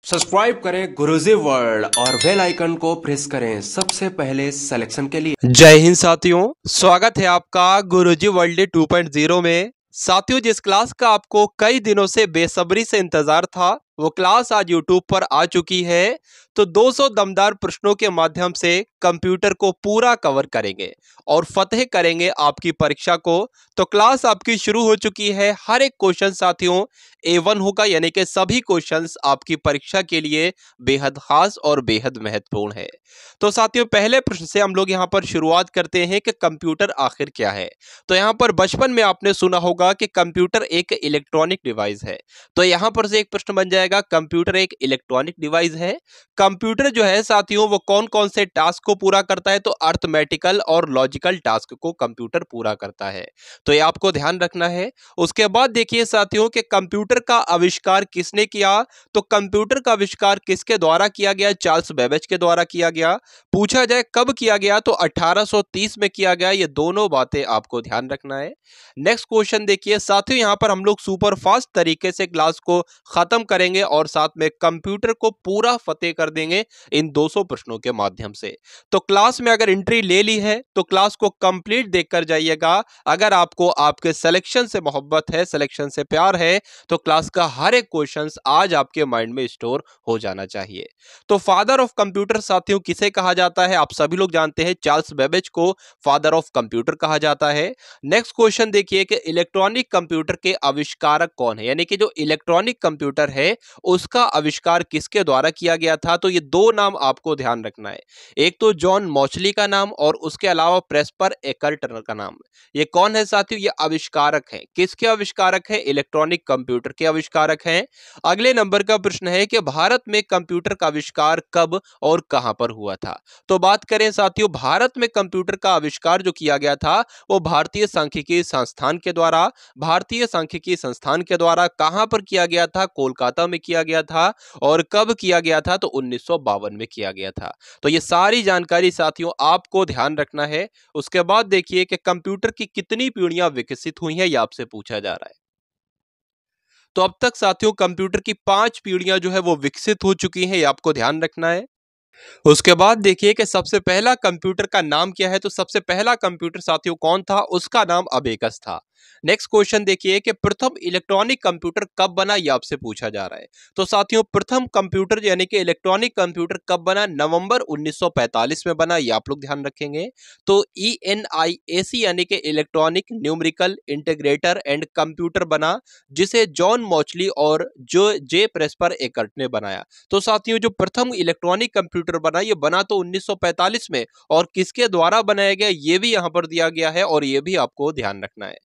Subscribe करें गुरुजी world और bell icon को प्रेस करें सबसे पहले सिलेक्शन के लिए। जय हिंद साथियों, स्वागत है आपका गुरुजी वर्ल्ड 2.0 में। साथियों, जिस क्लास का आपको कई दिनों से बेसब्री से इंतजार था वो क्लास आज यूट्यूब पर आ चुकी है। तो 200 दमदार प्रश्नों के माध्यम से कंप्यूटर को पूरा कवर करेंगे और फतेह करेंगे आपकी परीक्षा को। तो क्लास आपकी शुरू हो चुकी है। हर एक क्वेश्चन साथियों A1 होगा, यानी कि सभी क्वेश्चंस आपकी परीक्षा के लिए बेहद खास और बेहद महत्वपूर्ण है। तो साथियों, पहले प्रश्न से हम लोग यहाँ पर शुरुआत करते हैं कि कंप्यूटर आखिर क्या है। तो यहाँ पर बचपन में आपने सुना होगा कि कंप्यूटर एक इलेक्ट्रॉनिक डिवाइस है। तो यहाँ पर से एक प्रश्न बन जाएगा, कंप्यूटर एक इलेक्ट्रॉनिक डिवाइस है। कंप्यूटर जो है साथियों वो कौन कौन से टास्क को पूरा करता है? तो अर्थमेटिकल और लॉजिकल टास्क को कंप्यूटर पूरा करता है। तो ये आपको ध्यान रखना है। उसके बाद देखिए साथियों कि कंप्यूटर का आविष्कार किसने किया? तो कंप्यूटर का आविष्कार किसके द्वारा किया गया? चार्ल्स बेबेज के द्वारा किया गया। पूछा जाए कब किया गया तो 1830 में किया गया। ये दोनों बातें आपको ध्यान रखना है। नेक्स्ट क्वेश्चन देखिए साथियों, यहां पर हम लोग सुपर फास्ट तरीके से क्लास को खत्म करेंगे और साथ में कंप्यूटर को पूरा फतेह कर देंगे इन 200 प्रश्नों के माध्यम से। तो क्लास में अगर एंट्री ले ली है तो क्लास को कंप्लीट देखकर जाइएगा। अगर आपको आपके सिलेक्शन से मोहब्बत है, सिलेक्शन से प्यार है, तो क्लास का हर एक क्वेश्चन आज आपके माइंड में स्टोर हो जाना चाहिए। तो फादर ऑफ कंप्यूटर साथियों किसे कहा जाता है? आप सभी लोग जानते हैं, चार्ल्स बेबेज को फादर ऑफ कंप्यूटर कहा जाता है। नेक्स्ट क्वेश्चन देखिए कि इलेक्ट्रॉनिक कंप्यूटर के आविष्कारक कौन है, यानी कि जो इलेक्ट्रॉनिक कंप्यूटर है उसका आविष्कार किसके द्वारा किया गया था? तो ये दो नाम आपको ध्यान रखना है, एक तो जॉन मॉचली का नाम और उसके अलावा प्रेस्पर एकर्टन का नाम। ये कौन है साथियों? ये आविष्कारक हैं। किसके आविष्कारक है? इलेक्ट्रॉनिक कंप्यूटर के आविष्कारक हैं। अगले नंबर का प्रश्न है कि भारत में कंप्यूटर का आविष्कार कब और कहां पर हुआ था? तो बात करें साथियों, भारत में कंप्यूटर का आविष्कार जो किया गया था वो भारतीय सांख्यिकी संस्थान के द्वारा, भारतीय सांख्यिकी संस्थान के द्वारा कहां पर किया गया था? कोलकाता में किया गया था। और कब किया गया था? तो 1952 में किया गया था। तो ये सारी जानकारी साथियों आपको ध्यान रखना है। उसके बाद देखिए कि कंप्यूटर की कितनी पीढ़ियां विकसित हुई हैं, ये आपसे पूछा जा रहा है। तो अब तक साथियों कंप्यूटर की 5 पीढ़ियां जो है वो विकसित हो चुकी हैं, ये आपको ध्यान रखना है। उसके बाद देखिए कि सबसे पहला कंप्यूटर का नाम क्या है। तो सबसे पहला कंप्यूटर साथियों कौन था? उसका नाम अबेकस था। नेक्स्ट क्वेश्चन देखिए कि प्रथम इलेक्ट्रॉनिक कंप्यूटर कब बना, यह आपसे पूछा जा रहा है। तो साथियों प्रथम कंप्यूटर यानी कि इलेक्ट्रॉनिक कंप्यूटर कब बना? नवंबर 1945 में बना, यह आप लोग ध्यान रखेंगे। तो ENIAC यानी कि electronic numerical integrator and computer बना, जिसे जॉन मॉचली और जो जे प्रेस्पर एकर्ट ने बनाया। तो साथियों जो प्रथम इलेक्ट्रॉनिक कंप्यूटर बना ये बना तो 1945 में, और किसके द्वारा बनाया गया ये भी यहां पर दिया गया है और ये भी आपको ध्यान रखना है।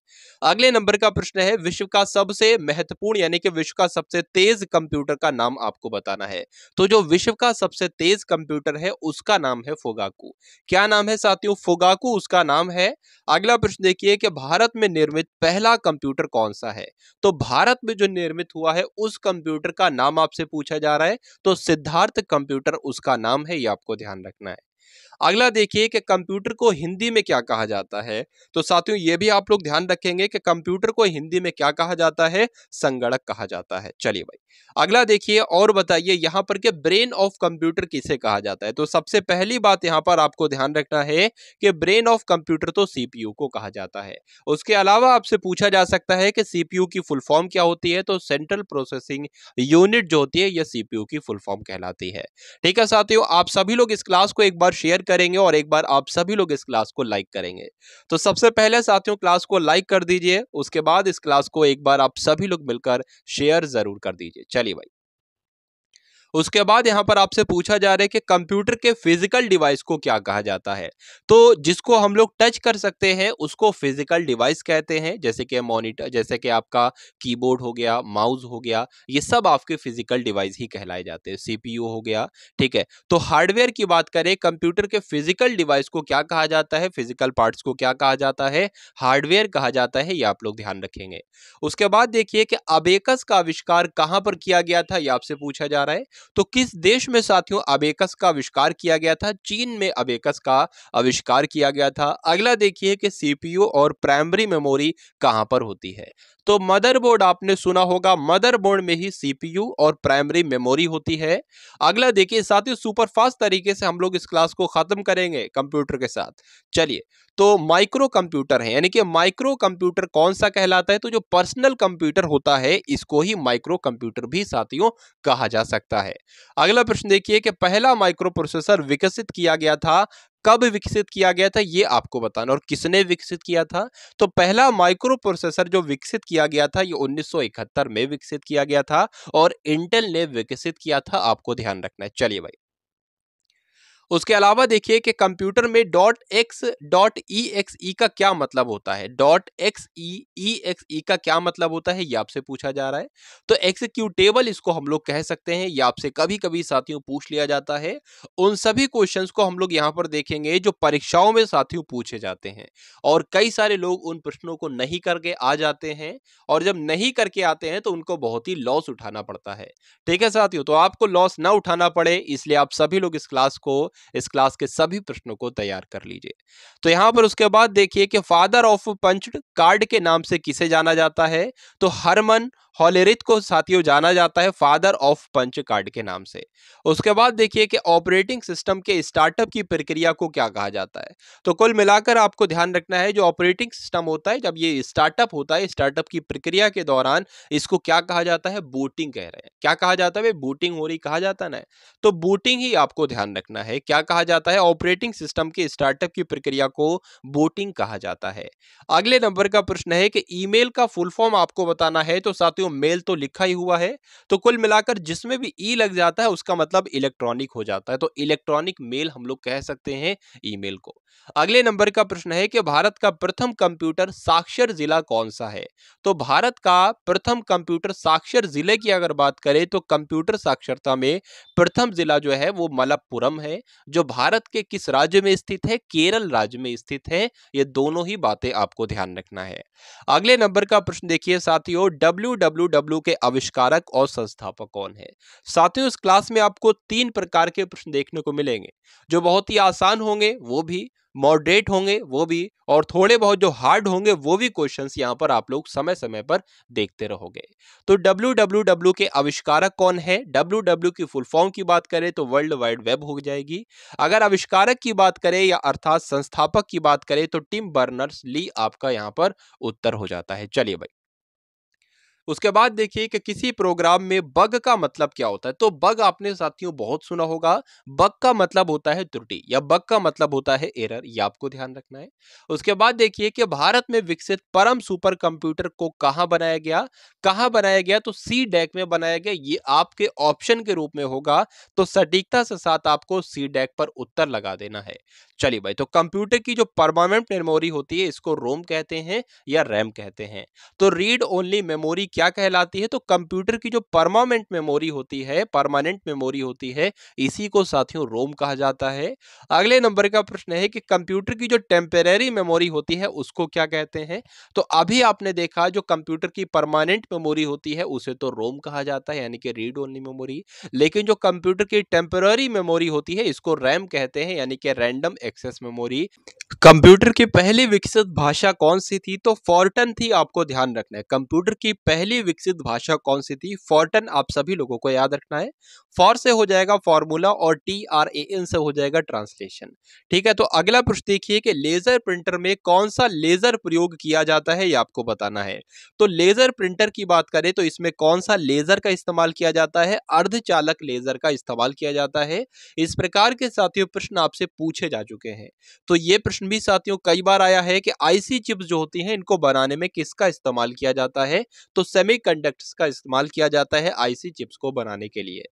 अगले नंबर का प्रश्न है, विश्व का सबसे महत्वपूर्ण यानी कि विश्व का सबसे तेज कंप्यूटर का नाम आपको बताना है। तो जो विश्व का सबसे तेज कंप्यूटर है उसका नाम है फुगाकू। क्या नाम है साथियों? फुगाकू उसका नाम है। अगला प्रश्न देखिए कि भारत में निर्मित पहला कंप्यूटर कौन सा है? तो भारत में जो निर्मित हुआ है उस कंप्यूटर का नाम आपसे पूछा जा रहा है। तो सिद्धार्थ कंप्यूटर उसका नाम है, ये आपको ध्यान रखना है। अगला देखिए कि कंप्यूटर को हिंदी में क्या कहा जाता है। तो साथियों ये भी आप लोग ध्यान रखेंगे कि कंप्यूटर को हिंदी में क्या कहा जाता है? संगणक कहा जाता है। चलिए भाई अगला देखिए और बताइए यहां पर के ब्रेन ऑफ कंप्यूटर किसे कहा जाता है। तो सबसे पहली बात यहां पर आपको ध्यान रखना है कि ब्रेन ऑफ कंप्यूटर तो CPU को कहा जाता है। उसके अलावा आपसे पूछा जा सकता है कि CPU की फुल फॉर्म क्या होती है। तो सेंट्रल प्रोसेसिंग यूनिट जो होती है यह CPU की फुल फॉर्म कहलाती है। ठीक है साथियों, आप सभी लोग इस क्लास को एक बार शेयर करेंगे और एक बार आप सभी लोग इस क्लास को लाइक करेंगे। तो सबसे पहले साथियों क्लास को लाइक कर दीजिए, उसके बाद इस क्लास को एक बार आप सभी लोग मिलकर शेयर जरूर कर दीजिए। चलिए भाई उसके बाद यहां पर आपसे पूछा जा रहा है कि कंप्यूटर के फिजिकल डिवाइस को क्या कहा जाता है। तो जिसको हम लोग टच कर सकते हैं उसको फिजिकल डिवाइस कहते हैं, जैसे कि मॉनिटर, जैसे कि आपका कीबोर्ड हो गया, माउस हो गया, ये सब आपके फिजिकल डिवाइस ही कहलाए जाते हैं। CPU हो गया। ठीक है, तो हार्डवेयर की बात करें, कंप्यूटर के फिजिकल डिवाइस को क्या कहा जाता है? फिजिकल पार्ट्स को क्या कहा जाता है? हार्डवेयर कहा जाता है, ये आप लोग ध्यान रखेंगे। उसके बाद देखिए कि अबेकस का आविष्कार कहां पर किया गया था, यह आपसे पूछा जा रहा है। तो किस देश में साथियों अबेकस का आविष्कार किया गया था? चीन में अबेकस का आविष्कार किया गया था। अगला देखिए कि CPU और प्राइमरी मेमोरी कहां पर होती है। तो मदरबोर्ड आपने सुना होगा, मदरबोर्ड में ही सीपीयू और प्राइमरी मेमोरी होती है। अगला देखिए साथियों, सुपर फास्ट तरीके से हम लोग इस क्लास को खत्म करेंगे कंप्यूटर के साथ। चलिए, तो माइक्रो कंप्यूटर है, यानी कि माइक्रो कंप्यूटर कौन सा कहलाता है? तो जो पर्सनल कंप्यूटर होता है इसको ही माइक्रो कंप्यूटर भी साथियों कहा जा सकता है। अगला प्रश्न देखिए कि पहला माइक्रो प्रोसेसर विकसित किया गया था, कब विकसित किया गया था ये आपको बताना, और किसने विकसित किया था? तो पहला माइक्रो प्रोसेसर जो विकसित किया गया था ये 1971 में विकसित किया गया था और इंटेल ने विकसित किया था, आपको ध्यान रखना है। चलिए भाई, उसके अलावा देखिए कि कंप्यूटर में dot X dot E X E का क्या मतलब होता है? Dot X E X E का क्या मतलब होता है ये आपसे पूछा जा रहा है। तो एग्जीक्यूटेबल इसको हम लोग कह सकते हैं, ये आपसे कभी कभी साथियों पूछ लिया जाता है। उन सभी क्वेश्चंस को हम लोग यहाँ पर देखेंगे जो परीक्षाओं में साथियों पूछे जाते हैं, और कई सारे लोग उन प्रश्नों को नहीं करके आ जाते हैं, और जब नहीं करके आते हैं तो उनको बहुत ही लॉस उठाना पड़ता है। ठीक है साथियों, तो आपको लॉस ना उठाना पड़े इसलिए आप सभी लोग इस क्लास के सभी प्रश्नों को तैयार कर लीजिए। तो यहां पर उसके बाद देखिए कि फादर ऑफ पंच्ड कार्ड के नाम से किसे जाना जाता है? तो हरमन हॉलेरिथ को साथियों जाना जाता है फादर ऑफ पंच कार्ड के नाम से। उसके बाद देखिए कि ऑपरेटिंग सिस्टम के स्टार्टअप की प्रक्रिया को क्या कहा जाता है? तो कुल मिलाकर आपको ध्यान रखना है, जो ऑपरेटिंग सिस्टम होता है जब ये स्टार्टअप होता है, स्टार्टअप की प्रक्रिया के दौरान इसको क्या कहा जाता है? बूटिंग कह रहे हैं। क्या कहा जाता है? बूटिंग हो रही कहा जाता है ना, तो बूटिंग ही आपको ध्यान रखना है। क्या कहा जाता है? ऑपरेटिंग सिस्टम के स्टार्टअप की प्रक्रिया को बूटिंग कहा जाता है। अगले नंबर का प्रश्न है कि ईमेल का फुल फॉर्म आपको बताना है। तो साथियों मेल तो लिखा ही हुआ है, तो कुल मिलाकर जिसमें भी ई लग जाता है उसका मतलब इलेक्ट्रॉनिक हो जाता है, तो इलेक्ट्रॉनिक मेल हम लोग कह सकते हैं ईमेल को। अगले नंबर का प्रश्न है कि भारत का प्रथम कंप्यूटर साक्षर जिला कौन सा है? तो भारत का प्रथम कंप्यूटर साक्षर जिले की अगर बात करें तो कंप्यूटर साक्षरता में प्रथम जिला जो है वो मलप्पुरम है, जो भारत के किस राज्य में स्थित है? केरल राज्य में स्थित है। ये दोनों ही बातें आपको ध्यान रखना है। अगले नंबर का प्रश्न देखिए साथियों, डब्ल्यू के आविष्कारक और संस्थापक कौन है? साथियों इस क्लास में आपको 3 प्रकार के प्रश्न देखने को मिलेंगे, जो बहुत ही आसान होंगे वो भी, मॉडरेट होंगे वो भी, और थोड़े बहुत जो हार्ड होंगे वो भी क्वेश्चंस यहाँ पर आप लोग समय समय पर देखते रहोगे। तो डब्ल्यू के आविष्कारक कौन है? डब्ल्यू की फुल फॉर्म की बात करें तो वर्ल्ड वाइड वेब हो जाएगी। अगर आविष्कारक की बात करें या अर्थात संस्थापक की बात करें तो टिम बर्नर्स ली आपका यहाँ पर उत्तर हो जाता है। चलिए भाई, उसके बाद देखिए कि किसी प्रोग्राम में बग का मतलब क्या होता है? तो बग आपने साथियों बहुत सुना होगा। बग का मतलब होता है त्रुटि, या बग का मतलब होता है एरर, ये आपको ध्यान रखना है। उसके बाद देखिए कि भारत में विकसित परम सुपर कंप्यूटर को कहां बनाया गया? कहां बनाया गया? तो सी डैक में बनाया गया, ये आपके ऑप्शन के रूप में होगा, तो सटीकता से साथ आपको सी डैक पर उत्तर लगा देना है। चलिए भाई, तो कंप्यूटर की जो परमानेंट मेमोरी होती है इसको रोम कहते हैं या रैम कहते हैं। तो रीड ओनली मेमोरी क्या कहलाती है? तो कंप्यूटर की जो परमानेंट मेमोरी होती है इसी को साथियों रोम कहा जाता है। अगले नंबर का प्रश्न है कि कंप्यूटर की जो टेम्परेरी मेमोरी होती है उसको क्या कहते हैं? तो अभी आपने देखा जो कंप्यूटर की परमानेंट मेमोरी होती है उसे तो रोम कहा जाता है, यानी कि रीड ओनली मेमोरी। लेकिन जो कंप्यूटर की टेम्पररी मेमोरी होती है इसको रैम कहते हैं, यानी कि रैंडम एक्सेस मेमोरी। कंप्यूटर की पहली विकसित भाषा कौन सी थी? तो फॉर्टन थी, आपको ध्यान रखना है। कंप्यूटर की पहली विकसित भाषा कौन सी थी? फॉर्टन, आप सभी लोगों को याद रखना है। फॉर से हो जाएगा फॉर्मूला और TRAN से हो जाएगा ट्रांसलेशन। ठीक है, तो अगला प्रश्न देखिए कि लेजर प्रिंटर में कौन सा लेजर प्रयोग किया जाता है, ये आपको बताना है। तो लेजर प्रिंटर की बात करें तो इसमें कौन सा लेजर का इस्तेमाल किया जाता है? अर्धचालक लेजर का इस्तेमाल किया जाता है। इस प्रकार के साथियों प्रश्न आपसे पूछे जा चुके हैं। तो ये प्रश्न भी साथियों कई बार आया है कि आईसी चिप्स जो होती हैं इनको बनाने में किसका इस्तेमाल किया जाता है? तो सेमीकंडक्टर्स का इस्तेमाल किया जाता है आईसी चिप्स को बनाने के लिए।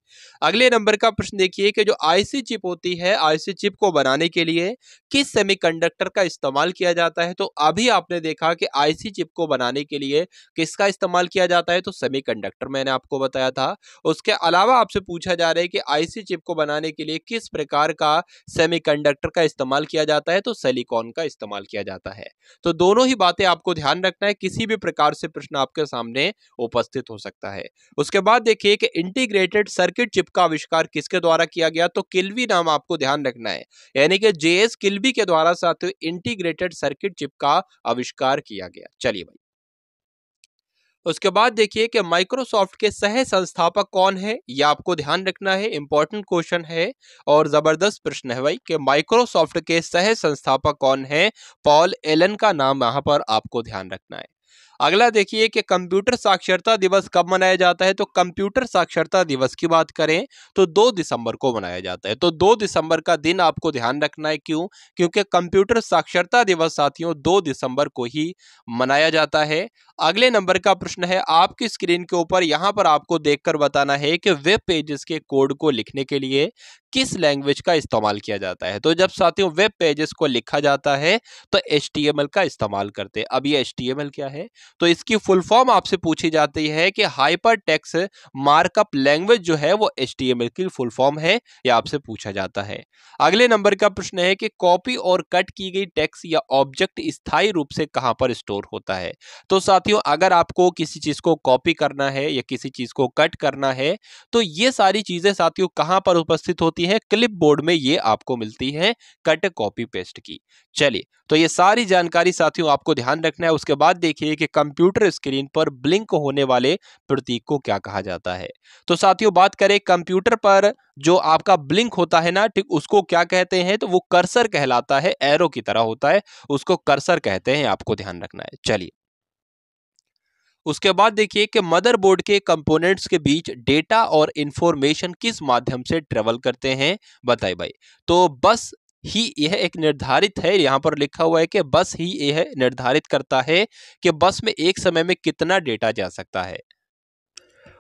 अगले नंबर का प्रश्न देखिए कि जो आईसी चिप होती है, आईसी चिप को बनाने के लिए किस सेमीकंडक्टर का इस्तेमाल किया जाता है? तो अभी आपने देखा कि आईसी चिप को बनाने के लिए किसका इस्तेमाल किया जाता है? तो सेमीकंडक्टर मैंने आपको बताया था। उसके अलावा आपसे पूछा जा रहा है कि आईसी चिप को बनाने के लिए किस प्रकार का सेमीकंडक्टर का इस्तेमाल किया जाता है? तो सिलिकॉन का इस्तेमाल किया जाता है। तो दोनों ही बातें आपको ध्यान रखना है, किसी भी प्रकार से प्रश्न आपके सामने उपस्थित हो सकता है। उसके बाद देखिए कि इंटीग्रेटेड सर्किट चिप का आविष्कार किसके द्वारा किया गया? तो किल्वी नाम आपको ध्यान रखना है, यानी कि JS किल्वी के द्वारा साथियों इंटीग्रेटेड सर्किट चिप का आविष्कार किया गया। चलिए भाई, उसके बाद देखिए कि माइक्रोसॉफ्ट के सह संस्थापक कौन है, यह आपको ध्यान रखना है, इंपॉर्टेंट क्वेश्चन है और जबरदस्त प्रश्न है भाई कि माइक्रोसॉफ्ट के सह संस्थापक कौन है। पॉल एलन का नाम यहाँ पर आपको ध्यान रखना है। अगला देखिए कि कंप्यूटर साक्षरता दिवस कब मनाया जाता है। तो कंप्यूटर साक्षरता दिवस की बात करें तो 2 दिसंबर को मनाया जाता है। तो 2 दिसंबर का दिन आपको ध्यान रखना है। क्यों? क्योंकि कंप्यूटर साक्षरता दिवस साथियों 2 दिसंबर को ही मनाया जाता है। अगले नंबर का प्रश्न है आपकी स्क्रीन के ऊपर, यहां पर आपको देखकर बताना है कि वेब पेजेस के कोड को लिखने के लिए किस लैंग्वेज का इस्तेमाल किया जाता है। तो जब साथियों वेब पेजेस को लिखा जाता है तो HTML का इस्तेमाल करते हैं। अब ये HTML क्या है? तो इसकी फुल फॉर्म आपसे पूछी जाती है कि हाइपर टेक्स्ट मार्कअप लैंग्वेज जो है वो HTML की फुल फॉर्म है, या आपसे पूछा जाता है। अगले नंबर का प्रश्न है कि कॉपी और कट की गई टेक्स्ट या ऑब्जेक्ट स्थायी रूप से कहां पर स्टोर होता है। तो साथियों अगर आपको किसी चीज को कॉपी करना है या किसी चीज को कट करना है तो ये सारी चीजें साथियों कहां पर उपस्थित होती हैं? क्लिपबोर्ड में ये आपको मिलती है कट कॉपी पेस्ट की। चलिए, तो ये सारी जानकारी साथियों आपको ध्यान रखना है। उसके बाद देखिए कि कंप्यूटर स्क्रीन पर ब्लिंक होने वाले प्रतीक को क्या कहा जाता है। तो साथियों बात करें कंप्यूटर पर जो आपका ब्लिंक होता है ना, ठीक उसको क्या कहते हैं? तो वो कर्सर कहलाता है, एरो की तरह होता है, उसको कर्सर कहते हैं, आपको ध्यान रखना है। चलिए, उसके बाद देखिए कि मदरबोर्ड के कंपोनेंट्स के बीच डेटा और इंफॉर्मेशन किस माध्यम से ट्रेवल करते हैं, बताइए भाई। तो बस ही यह एक निर्धारित है, यहां पर लिखा हुआ है कि बस ही यह निर्धारित करता है कि बस में एक समय में कितना डेटा जा सकता है।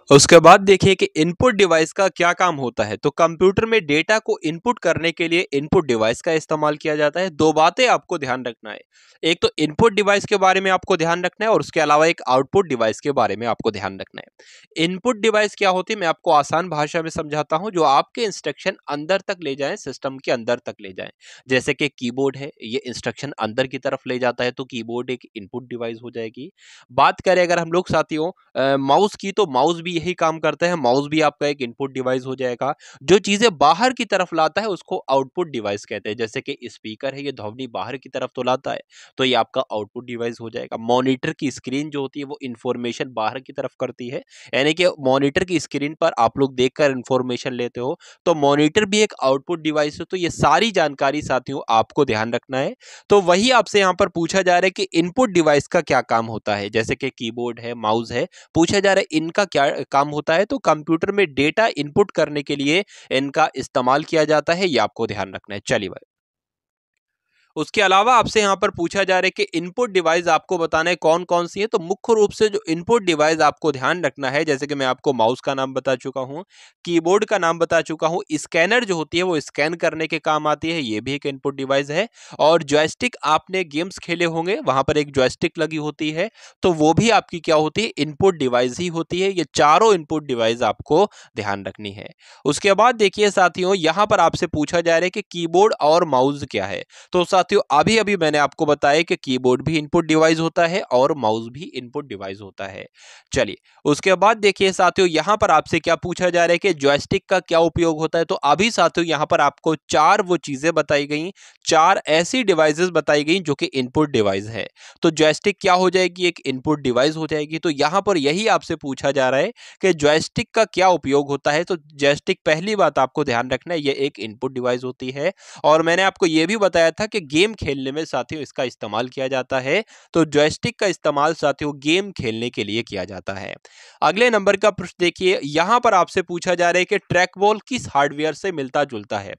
उसके बाद देखिए कि इनपुट डिवाइस का क्या काम होता है। तो कंप्यूटर में डेटा को इनपुट करने के लिए इनपुट डिवाइस का इस्तेमाल किया जाता है। दो बातें आपको ध्यान रखना है, एक तो इनपुट डिवाइस के बारे में आपको ध्यान रखना है और उसके अलावा एक आउटपुट डिवाइस के बारे में आपको ध्यान रखना है। इनपुट डिवाइस क्या होती है, मैं आपको आसान भाषा में समझाता हूं, जो आपके इंस्ट्रक्शन अंदर तक ले जाए, सिस्टम के अंदर तक ले जाए। जैसे कि कीबोर्ड है, ये इंस्ट्रक्शन अंदर की तरफ ले जाता है तो कीबोर्ड एक इनपुट डिवाइस हो जाएगी। बात करें अगर हम लोग साथियों माउस की, तो माउस भी यही काम करता है, माउस भी आपका एक इनपुट डिवाइस हो जाएगा। जो चीजें बाहर की तरफ लाता है उसको आउटपुट डिवाइस कहते हैं। जैसे कि स्पीकर है, ये ध्वनि बाहर की तरफ तो लाता है, तो ये आपका आउटपुट डिवाइस हो जाएगा। मॉनिटर की स्क्रीन जो होती है वो इंफॉर्मेशन बाहर की तरफ करती है, यानी कि मॉनिटर की स्क्रीन पर आप लोग देखकर इंफॉर्मेशन लेते हो, तो मॉनिटर भी एक आउटपुट डिवाइस है। तो ये सारी जानकारी साथियों आपको ध्यान रखना है। तो वही आपसे यहाँ पर पूछा जा रहा है कि इनपुट डिवाइस का क्या काम होता है। जैसे कि कीबोर्ड है, माउस है, पूछा जा रहा है इनका क्या काम होता है। तो कंप्यूटर में डेटा इनपुट करने के लिए इनका इस्तेमाल किया जाता है, ये आपको ध्यान रखना है। चलिए भाई, उसके अलावा आपसे यहाँ पर पूछा जा रहा है कि इनपुट डिवाइस आपको बताना है कौन कौन सी है। तो मुख्य रूप से जो इनपुट डिवाइस आपको ध्यान रखना है, जैसे कि मैं आपको माउस का नाम बता चुका हूँ, कीबोर्ड का नाम बता चुका हूँ, स्कैनर जो होती है वो स्कैन करने के काम आती है, ये भी एक इनपुट डिवाइस है। और जॉयस्टिक, आपने गेम्स खेले होंगे, वहां पर एक जॉयस्टिक लगी होती है, तो वो भी आपकी क्या होती है, इनपुट डिवाइस ही होती है। ये चारों इनपुट डिवाइस आपको ध्यान रखनी है। उसके बाद देखिए साथियों, यहाँ पर आपसे पूछा जा रहा है कि कीबोर्ड और माउस क्या है। तो साथियों अभी अभी मैंने आपको बताया कि कीबोर्ड भी इनपुट डिवाइस होता है और माउस भी इनपुट डिवाइस होता है। चलिए, उसके बाद देखिए साथियों, यहां पर आपसे क्या पूछा जा रहा है कि जॉयस्टिक का क्या उपयोग होता है। तो अभी साथियों यहां पर आपको चार वो चीजें बताई गई, चार ऐसी डिवाइसेस बताई गई जो कि इनपुट डिवाइस है। तो जॉयस्टिक क्या हो जाएगी, एक इनपुट डिवाइस हो जाएगी। तो यहां पर यही आपसे पूछा जा रहा है कि जॉयस्टिक का क्या उपयोग होता है। तो जॉयस्टिक, पहली बात आपको ध्यान रखना है, ये एक इनपुट डिवाइस होती है। और मैंने आपको यह भी बताया था कि गेम खेलने में साथियों इसका इस्तेमाल किया जाता है। तो जॉयस्टिक का इस्तेमाल साथियों गेम खेलने के लिए किया जाता है। अगले नंबर का प्रश्न देखिए, यहां पर आपसे पूछा जा रहा है कि ट्रैक बॉल किस हार्डवेयर से मिलता जुलता है।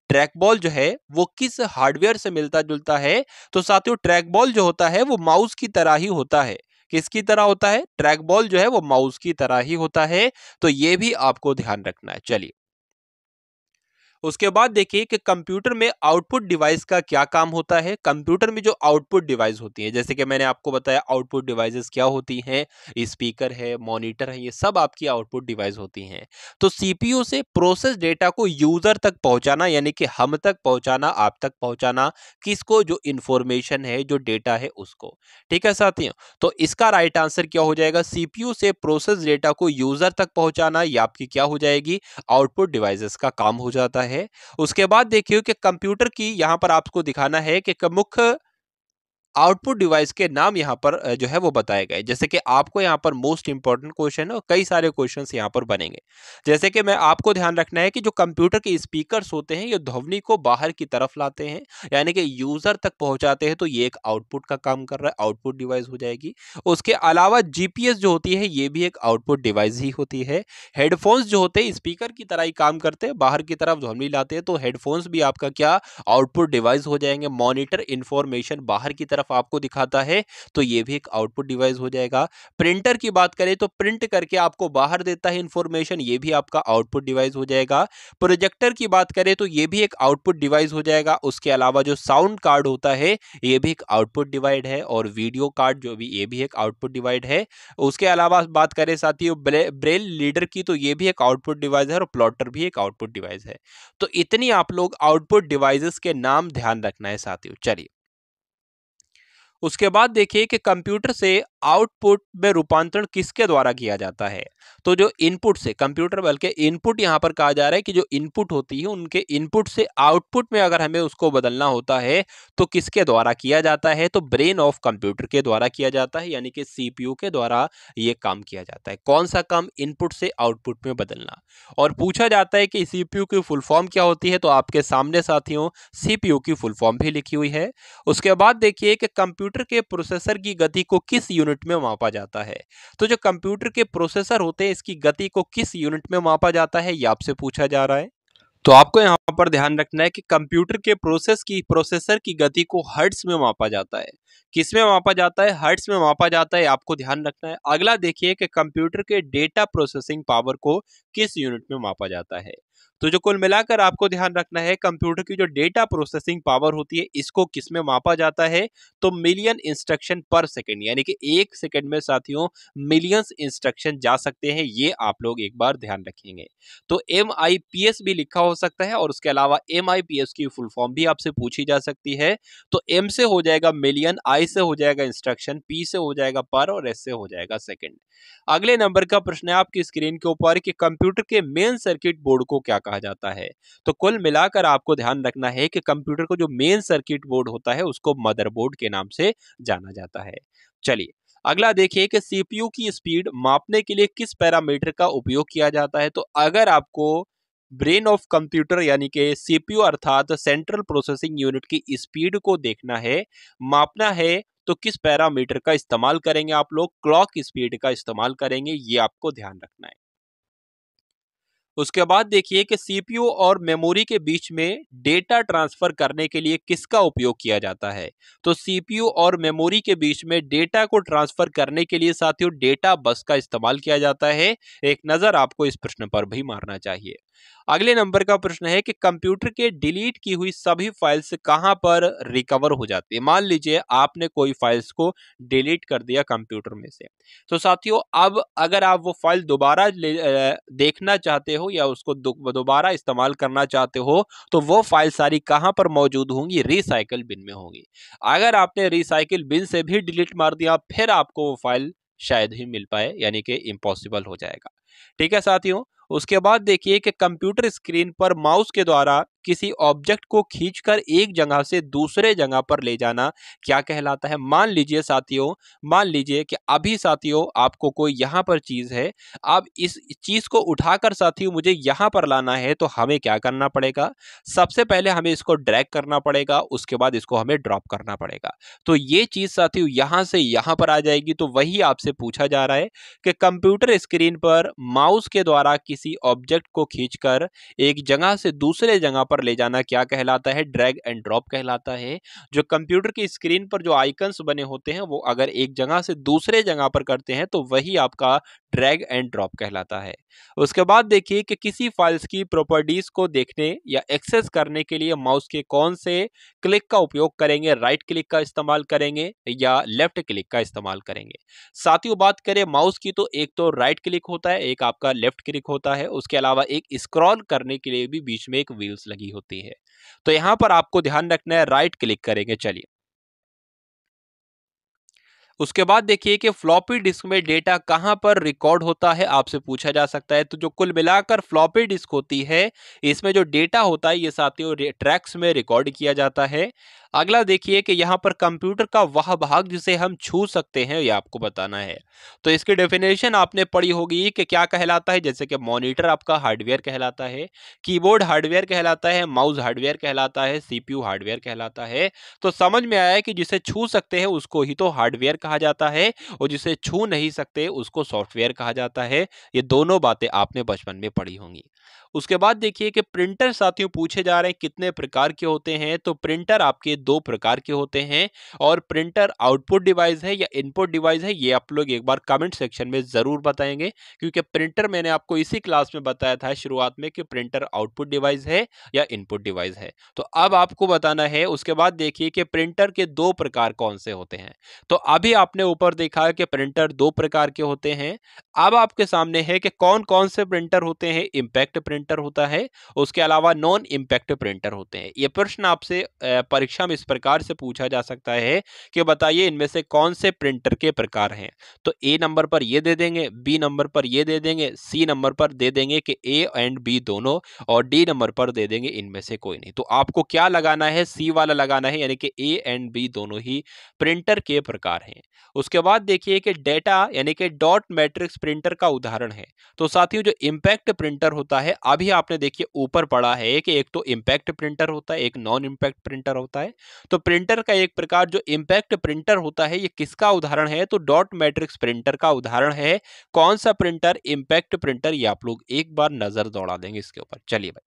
ट्रैक बॉल जो है वो किस हार्डवेयर से मिलता जुलता है। तो साथियों ट्रैक बॉल जो होता है वो माउस की तरह ही होता है। किसकी तरह होता है? ट्रैक बॉल जो है वो माउस की तरह ही होता है। तो यह भी आपको ध्यान रखना है। चलिए, उसके बाद देखिए कि कंप्यूटर में आउटपुट डिवाइस का क्या काम होता है। कंप्यूटर में जो आउटपुट डिवाइस होती है, जैसे कि मैंने आपको बताया आउटपुट डिवाइसेस क्या होती हैं, स्पीकर है, मॉनिटर है, ये सब आपकी आउटपुट डिवाइस होती हैं। तो सीपीयू से प्रोसेस डेटा को यूजर तक पहुंचाना, यानी कि हम तक पहुंचाना, आप तक पहुंचाना, किसको? जो इंफॉर्मेशन है, जो डेटा है उसको। ठीक है साथियों, तो इसका राइट आंसर क्या हो जाएगा? सीपीयू से प्रोसेस डेटा को यूजर तक पहुंचाना, ये आपकी क्या हो जाएगी? आउटपुट डिवाइसेस का काम हो जाता है। उसके बाद देखिए कि कंप्यूटर की, यहां पर आपको दिखाना है कि मुख्य आउटपुट डिवाइस के नाम यहाँ पर जो है वो बताए गए। जैसे कि आपको यहाँ पर मोस्ट इंपॉर्टेंट क्वेश्चन है और कई सारे क्वेश्चंस यहाँ पर बनेंगे। जैसे कि मैं आपको ध्यान रखना है कि जो कंप्यूटर के स्पीकर्स होते हैं ये ध्वनि को बाहर की तरफ लाते हैं, यानी कि यूजर तक पहुंचाते हैं, तो ये एक आउटपुट का काम कर रहा है, आउटपुट डिवाइस हो जाएगी। उसके अलावा जीपीएस जो होती है ये भी एक आउटपुट डिवाइस ही होती है। हेडफोन्स जो होते हैं स्पीकर की तरह ही काम करते हैं, बाहर की तरफ ध्वनि लाते हैं, तो हेडफोन्स भी आपका क्या आउटपुट डिवाइस हो जाएंगे। मॉनिटर इंफॉर्मेशन बाहर की तरफ आपको दिखाता है, तो ये भी एक आउटपुट डिवाइस हो जाएगा। प्रिंटर की बात करें तो प्रिंट करके आपको बाहर देता है इंफॉर्मेशन, ये भी आपका आउटपुट डिवाइस हो जाएगा। प्रोजेक्टर की बात करें तो ये भी एक आउटपुट डिवाइस हो जाएगा। उसके अलावा जो साउंड कार्ड होता है ये भी एक आउटपुट डिवाइस है, और वीडियो कार्ड जो भी ये भी एक आउटपुट डिवाइस है। उसके अलावा बात करें साथियों ब्रेल लीडर की, तो ये भी एक आउटपुट डिवाइस है, और प्लॉटर भी एक आउटपुट डिवाइस है। तो इतनी आप लोग आउटपुट डिवाइसेस के नाम ध्यान रखना है साथियों। चलिए उसके बाद देखिए कि कंप्यूटर से आउटपुट में रूपांतरण किसके द्वारा किया जाता है। तो जो इनपुट से कंप्यूटर, बल्कि इनपुट यहां पर कहा जा रहा है कि जो इनपुट होती है उनके इनपुट से आउटपुट में अगर हमें उसको बदलना होता है तो किसके द्वारा किया जाता है, तो ब्रेन ऑफ कंप्यूटर के द्वारा किया जाता है, यानी कि सीपीयू के द्वारा ये काम किया जाता है। कौन सा काम, इनपुट से आउटपुट में बदलना। और पूछा जाता है कि सीपीयू की फुल फॉर्म क्या होती है, तो आपके सामने साथियों सीपीयू की फुल फॉर्म भी लिखी हुई है। उसके बाद देखिए कि कंप्यूटर के प्रोसेसर की गति को किस यूनिट में मापा जाता है। तो जो कंप्यूटर के प्रोसेसर होते हैं इसकी गति को किस यूनिट में मापा जाता है, ये आपसे पूछा जा रहा है। तो आपको यहाँ पर ध्यान रखना है कि कंप्यूटर के प्रोसेसर की गति को हर्ट्ज में मापा जाता है। किस में मापा जाता है, हर्ट्ज में मापा जाता है, आपको ध्यान रखना है। अगला देखिए कि कंप्यूटर के डेटा प्रोसेसिंग पावर को किस यूनिट में मापा जाता है। तो जो कुल मिलाकर आपको ध्यान रखना है, कंप्यूटर की जो डेटा प्रोसेसिंग पावर होती है इसको किस में मापा जाता है, तो मिलियन इंस्ट्रक्शन पर सेकेंड, यानी कि एक सेकेंड में साथियों मिलियंस इंस्ट्रक्शन जा सकते हैं, ये आप लोग एक बार ध्यान रखेंगे। तो MIPS भी लिखा हो सकता है, और उसके अलावा MIPS की फुल फॉर्म भी आपसे पूछी जा सकती है। तो M से हो जाएगा मिलियन, I से हो जाएगा इंस्ट्रक्शन, P से हो जाएगा पर, और S से हो जाएगा सेकेंड। अगले नंबर का प्रश्न है आपकी स्क्रीन के ऊपर कि कंप्यूटर के मेन सर्किट बोर्ड को क्या कहा जाता है। तो कुल मिलाकर आपको ध्यान रखना है कि कंप्यूटर को जो मेन सर्किट बोर्ड होता है उसको मदरबोर्ड के नाम से जाना जाता है। चलिए अगला देखिए कि सीपीयू की स्पीड मापने के लिए किस पैरामीटर का उपयोग किया जाता है। तो अगर आपको ब्रेन ऑफ कंप्यूटर यानी कि सीपीयू अर्थात सेंट्रल प्रोसेसिंग यूनिट की स्पीड को देखना है, मापना है, तो किस पैरामीटर का इस्तेमाल करेंगे आप लोग, क्लॉक स्पीड का इस्तेमाल करेंगे, ये आपको ध्यान रखना है। उसके बाद देखिए कि सीपीयू और मेमोरी के बीच में डेटा ट्रांसफर करने के लिए किसका उपयोग किया जाता है। तो सीपीयू और मेमोरी के बीच में डेटा को ट्रांसफर करने के लिए साथियों डेटा बस का इस्तेमाल किया जाता है। एक नजर आपको इस प्रश्न पर भी मारना चाहिए। अगले नंबर का प्रश्न है कि कंप्यूटर के डिलीट की हुई सभी फाइल्स कहां पर रिकवर हो जाती है। मान लीजिए आपने कोई फाइल्स को डिलीट कर दिया कंप्यूटर में से, तो साथियों अब अगर आप वो फाइल दोबारा देखना चाहते हो या उसको दोबारा इस्तेमाल करना चाहते हो, तो वो फाइल सारी कहां पर मौजूद होंगी, रिसाइकिल बिन में होंगी। अगर आपने रिसाइकिल बिन से भी डिलीट मार दिया फिर आपको वो फाइल शायद ही मिल पाए, यानी कि इम्पॉसिबल हो जाएगा। ठीक है साथियों, उसके बाद देखिए कि कंप्यूटर स्क्रीन पर माउस के द्वारा किसी ऑब्जेक्ट को खींचकर एक जगह से दूसरे जगह पर ले जाना क्या कहलाता है। मान लीजिए साथियों, मान लीजिए कि अभी साथियों आपको कोई यहाँ पर चीज है, अब इस चीज को उठाकर साथियों मुझे यहाँ पर लाना है, तो हमें क्या करना पड़ेगा, सबसे पहले हमें इसको ड्रैग करना पड़ेगा, उसके बाद इसको हमें ड्रॉप करना पड़ेगा। तो ये चीज साथियों यहाँ से यहाँ पर आ जाएगी। तो वही आपसे पूछा जा रहा है कि कंप्यूटर स्क्रीन पर माउस के द्वारा किसी ऑब्जेक्ट को खींचकर एक जगह से दूसरे जगह पर ले जाना क्या कहलाता है, ड्रैग एंड ड्रॉप कहलाता है। जो कंप्यूटर की स्क्रीन पर जो आइकन्स बने होते हैं वो अगर एक जगह से दूसरे जगह पर करते हैं तो वही आपका ड्रैग एंड ड्रॉप कहलाता है। उसके बाद देखिए कि किसी फाइल्स की प्रॉपर्टीज को देखने या एक्सेस करने के लिए माउस के कौन से क्लिक का उपयोग करेंगे, राइट क्लिक का इस्तेमाल करेंगे या लेफ्ट क्लिक का इस्तेमाल करेंगे। साथियों बात करें माउस की, तो एक तो राइट क्लिक होता है, एक आपका लेफ्ट क्लिक होता है, उसके अलावा एक स्क्रॉल करने के लिए भी बीच में एक व्हील्स लगी होती है। तो यहां पर आपको ध्यान रखना है राइट क्लिक करेंगे। चलिए उसके बाद देखिए कि फ्लॉपी डिस्क में डेटा कहां पर रिकॉर्ड होता है, आपसे पूछा जा सकता है। तो जो कुल मिलाकर फ्लॉपी डिस्क होती है इसमें जो डेटा होता है ये साथियों ट्रैक्स में रिकॉर्ड किया जाता है। अगला देखिए कि यहाँ पर कंप्यूटर का वह भाग जिसे हम छू सकते हैं ये आपको बताना है। तो इसकी डेफिनेशन आपने पढ़ी होगी कि क्या कहलाता है, जैसे कि मॉनिटर आपका हार्डवेयर कहलाता है, कीबोर्ड हार्डवेयर कहलाता है, माउस हार्डवेयर कहलाता है, सीपीयू हार्डवेयर कहलाता है। तो समझ में आया है कि जिसे छू सकते हैं उसको ही तो हार्डवेयर कहा जाता है और जिसे छू नहीं सकते उसको सॉफ्टवेयर कहा जाता है। ये दोनों बातें आपने बचपन में पढ़ी होंगी। उसके बाद देखिए कि प्रिंटर साथियों पूछे जा रहे हैं कितने प्रकार के होते हैं। तो प्रिंटर आपके दो प्रकार के होते हैं और प्रिंटर आउटपुट डिवाइस है या इनपुट डिवाइस है, ये आप लोग एक बार कमेंट सेक्शन में जरूर बताएंगे, क्योंकि प्रिंटर मैंने आपको इसी क्लास में बताया था शुरुआत में कि प्रिंटर आउटपुट डिवाइस है या इनपुट डिवाइस है। तो अब आपको बताना है। उसके बाद देखिए कि प्रिंटर के दो प्रकार कौन से होते हैं। तो अभी आपने ऊपर देखा है कि प्रिंटर दो प्रकार के होते हैं। अब आपके सामने है कि कौन कौन से प्रिंटर होते हैं। इंपैक्ट प्रिंटर होता है, उसके अलावा नॉन इंपैक्ट प्रिंटर होते हैं। ये प्रश्न आपसे परीक्षा में इस प्रकार से पूछा जा सकता है कि बताइए इनमें से कौन से प्रिंटर के प्रकार हैं। तो ए नंबर पर ये दे देंगे, बी नंबर पर ये दे देंगे, सी नंबर पर दे देंगे कि ए एंड बी दोनों, और डी नंबर पर दे देंगे इनमें से कोई नहीं। तो आपको क्या लगाना है, सी वाला लगाना है, यानी कि ए एंड बी दोनों ही प्रिंटर के प्रकार हैं। उसके बाद देखिए कि डेटा यानी कि डॉट मैट्रिक्स प्रिंटर का उदाहरण है। तो साथियों जो इंपैक्ट प्रिंटर होता है, अभी आपने देखिए ऊपर पढ़ा है कि एक तो इंपैक्ट प्रिंटर होता है, एक नॉन इंपैक्ट प्रिंटर होता है। तो प्रिंटर का एक प्रकार जो इंपैक्ट प्रिंटर होता है, ये किसका उदाहरण है, तो डॉट मैट्रिक्स प्रिंटर का उदाहरण है। कौन सा प्रिंटर, इंपैक्ट प्रिंटर। ये आप लोग एक बार नजर दौड़ा देंगे इसके ऊपर। चलिए भाई,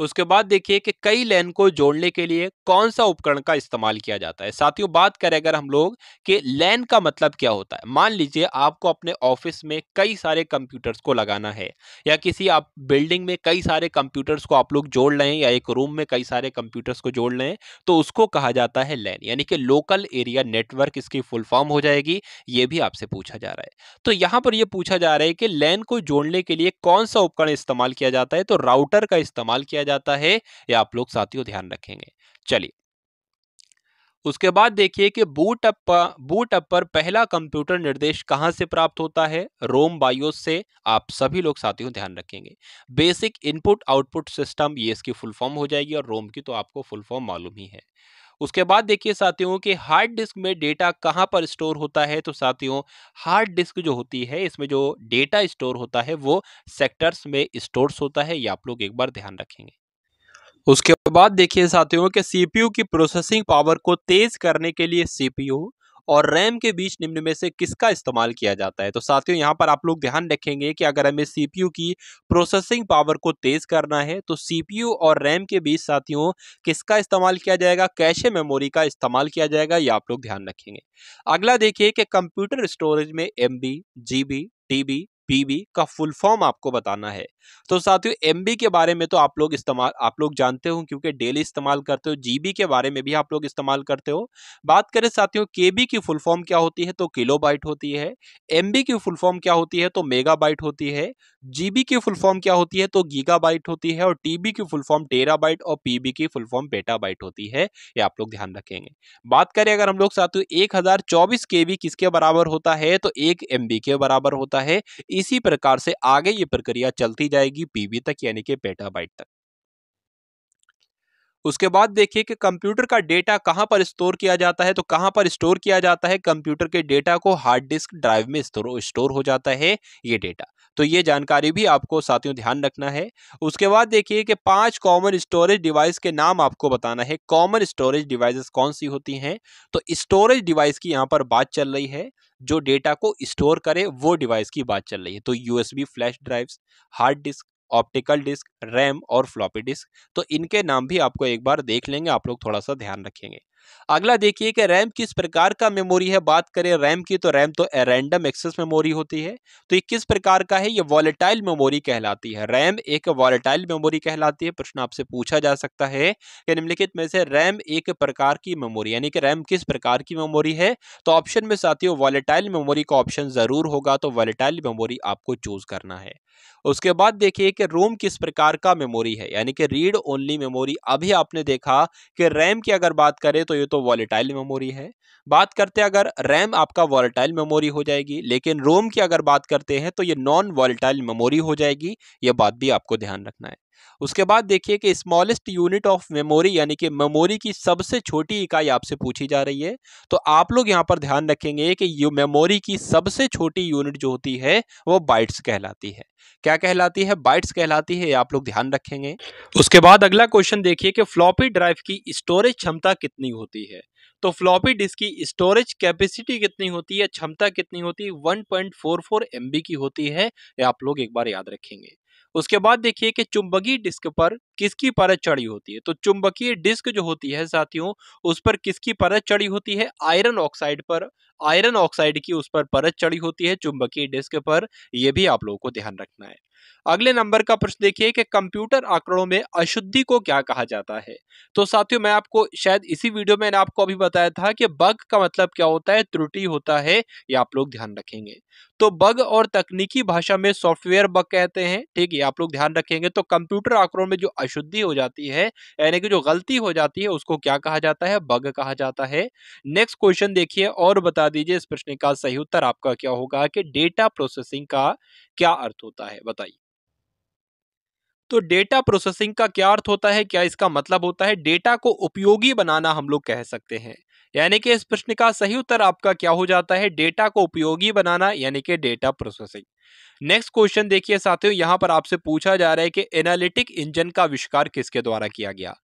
उसके बाद देखिए कि कई लैन को जोड़ने के लिए कौन सा उपकरण का इस्तेमाल किया जाता है। साथियों बात करें अगर हम लोग कि लैन का मतलब क्या होता है, मान लीजिए आपको अपने ऑफिस में कई सारे कंप्यूटर्स को लगाना है, या किसी आप बिल्डिंग में कई सारे कंप्यूटर्स को आप लोग जोड़ रहे हैं, या एक रूम में कई सारे कंप्यूटर्स को जोड़ रहे हैं, तो उसको कहा जाता है लैन, यानी कि लोकल एरिया नेटवर्क इसकी फुल फॉर्म हो जाएगी। ये भी आपसे पूछा जा रहा है। तो यहां पर यह पूछा जा रहा है कि लैन को जोड़ने के लिए कौन सा उपकरण इस्तेमाल किया जाता है। तो राउटर का इस्तेमाल किया जाता है, या आप लोग साथियों ध्यान रखेंगे। चलिए, उसके बाद देखिए कि बूट अप पर पहला कंप्यूटर निर्देश कहां से प्राप्त होता है। रोम बायोस से। आप सभी लोग साथियों ध्यान रखेंगे। बेसिक इनपुट आउटपुट सिस्टम, ये इसकी फुल फॉर्म हो जाएगी, और रोम की तो आपको फुल फॉर्म मालूम ही है। उसके बाद देखिए साथियों कि हार्ड डिस्क में डेटा कहां पर स्टोर होता है। तो साथियों हार्ड डिस्क जो होती है, इसमें जो डेटा स्टोर होता है वो सेक्टर्स में स्टोर्स होता है। ये आप लोग एक बार ध्यान रखेंगे। उसके बाद देखिए साथियों कि सीपीयू की प्रोसेसिंग पावर को तेज करने के लिए सीपीयू और रैम के बीच निम्न में से किसका इस्तेमाल किया जाता है। तो साथियों यहाँ पर आप लोग ध्यान रखेंगे कि अगर हमें सीपीयू की प्रोसेसिंग पावर को तेज करना है तो सीपीयू और रैम के बीच साथियों किसका इस्तेमाल किया जाएगा, कैशे मेमोरी का इस्तेमाल किया जाएगा। ये आप लोग ध्यान रखेंगे। अगला देखिए कि कंप्यूटर स्टोरेज में एमबी, जीबी, टीबी, पीबी का फुल फॉर्म आपको बताना है। तो साथियों एमबी के बारे में तो आप लोग जानते हो क्योंकि डेली इस्तेमाल करते हो। जीबी के बारे में भी आप लोग इस्तेमाल करते हो। बात करें साथियों केबी की फुल फॉर्म क्या होती है, तो किलोबाइट होती है। एमबी की फुल फॉर्म क्या होती है, तो मेगाबाइट होती है। जीबी की फुल फॉर्म क्या होती है, तो गीगाबाइट होती है। और टीबी की फुल फॉर्म टेराबाइट और पीबी की फुल फॉर्म पेटाबाइट होती है। ये आप लोग ध्यान रखेंगे। बात करें अगर हम लोग साथियों 1024 केबी किसके बराबर होता है, तो 1 एमबी के बराबर होता है। इसी प्रकार से आगे ये प्रक्रिया चलती जाएगी पीबी तक, यानी कि पेटाबाइट तक। उसके बाद देखिए कि कंप्यूटर का डेटा कहां पर स्टोर किया जाता है। तो कहां पर स्टोर किया जाता है, कंप्यूटर के डेटा को हार्ड डिस्क ड्राइव में स्टोर हो जाता है ये डेटा। तो ये जानकारी भी आपको साथियों ध्यान रखना है। उसके बाद देखिए कि 5 कॉमन स्टोरेज डिवाइस के नाम आपको बताना है। कॉमन स्टोरेज डिवाइसेस कौन सी होती हैं, तो स्टोरेज डिवाइस की यहां पर बात चल रही है, जो डेटा को स्टोर करे वो डिवाइस की बात चल रही है। तो USB flash drives, hard disk, optical disk, RAM और फ्लॉपी डिस्क। तो इनके नाम भी आपको एक बार देख लेंगे, आप लोग थोड़ा सा ध्यान रखेंगे। अगला देखिए कि रैम किस प्रकार का मेमोरी है। बात करें रैम की, तो रैम तो रैंडम एक्सेस मेमोरी होती है। तो ये किस प्रकार का है, ये वॉलेटाइल मेमोरी कहलाती है। रैम एक वॉलेटाइल मेमोरी कहलाती है। प्रश्न आपसे पूछा जा सकता है कि निम्नलिखित में से रैम एक प्रकार की मेमोरी, यानी कि रैम किस प्रकार की मेमोरी है। तो ऑप्शन में साथियों वॉलेटाइल मेमोरी का ऑप्शन जरूर होगा, तो वॉलेटाइल मेमोरी आपको चूज करना है। उसके बाद देखिए कि रोम किस प्रकार का मेमोरी है, यानी कि रीड ओनली मेमोरी। अभी आपने देखा कि रैम की अगर बात करें तो ये तो वॉलेटाइल मेमोरी है। बात करते हैं अगर रैम आपका वॉलेटाइल मेमोरी हो जाएगी, लेकिन रोम की अगर बात करते हैं तो ये नॉन वॉलेटाइल मेमोरी हो जाएगी। ये बात भी आपको ध्यान रखना है। उसके बाद देखिए कि स्मॉलेस्ट यूनिट ऑफ मेमोरी यानी कि मेमोरी की सबसे छोटी इकाई आपसे पूछी जा रही है। तो आप लोग यहाँ पर ध्यान रखेंगे कि ये मेमोरी की सबसे छोटी यूनिट जो होती है वो बाइट्स कहलाती है। क्या कहलाती है? बाइट्स कहलाती है। ये आप लोग ध्यान रखेंगे। उसके बाद अगला क्वेश्चन देखिए कि फ्लॉपी ड्राइव की स्टोरेज क्षमता कितनी होती है। तो फ्लॉपी डिस्क की स्टोरेज कैपेसिटी कितनी होती है, क्षमता कितनी होती है? 1.44 MB की होती है। ये आप लोग एक बार याद रखेंगे। उसके बाद देखिए कि चुंबकीय डिस्क पर किसकी परत चढ़ी होती है। तो चुंबकीय डिस्क जो होती है साथियों, उस पर किसकी परत चढ़ी होती है? आयरन ऑक्साइड पर। आयरन ऑक्साइड की उस पर परत चढ़ी होती है चुंबकीय डिस्क पर। यह भी आप लोगों को ध्यान रखना है। अगले नंबर का प्रश्न देखिए कि कंप्यूटर आंकड़ों में अशुद्धि को क्या कहा जाता है। तो साथियों, मैं आपको शायद इसी वीडियो में मैंने आपको अभी बताया था कि बग का मतलब क्या होता है, त्रुटि होता है। ये आप लोग ध्यान रखेंगे। तो बग और तकनीकी भाषा में सॉफ्टवेयर बग कहते हैं। ठीक है, आप लोग ध्यान रखेंगे। तो कंप्यूटर आंकड़ों में जो अशुद्धि हो जाती है यानी कि जो गलती हो जाती है उसको क्या कहा जाता है? बग कहा जाता है। नेक्स्ट क्वेश्चन देखिए और बता दीजिए इस प्रश्न का सही उत्तर आपका क्या होगा कि डेटा प्रोसेसिंग का क्या अर्थ होता है, बताइए। तो डेटा प्रोसेसिंग का क्या अर्थ होता है, क्या इसका मतलब होता है? डेटा को उपयोगी बनाना हम लोग कह सकते हैं। यानी कि इस प्रश्न का सही उत्तर आपका क्या हो जाता है? डेटा को उपयोगी बनाना यानी कि डेटा प्रोसेसिंग। नेक्स्ट क्वेश्चन देखिए साथियों, यहां पर आपसे पूछा जा रहा है कि एनालिटिक इंजन का आविष्कार किसके द्वारा किया गया।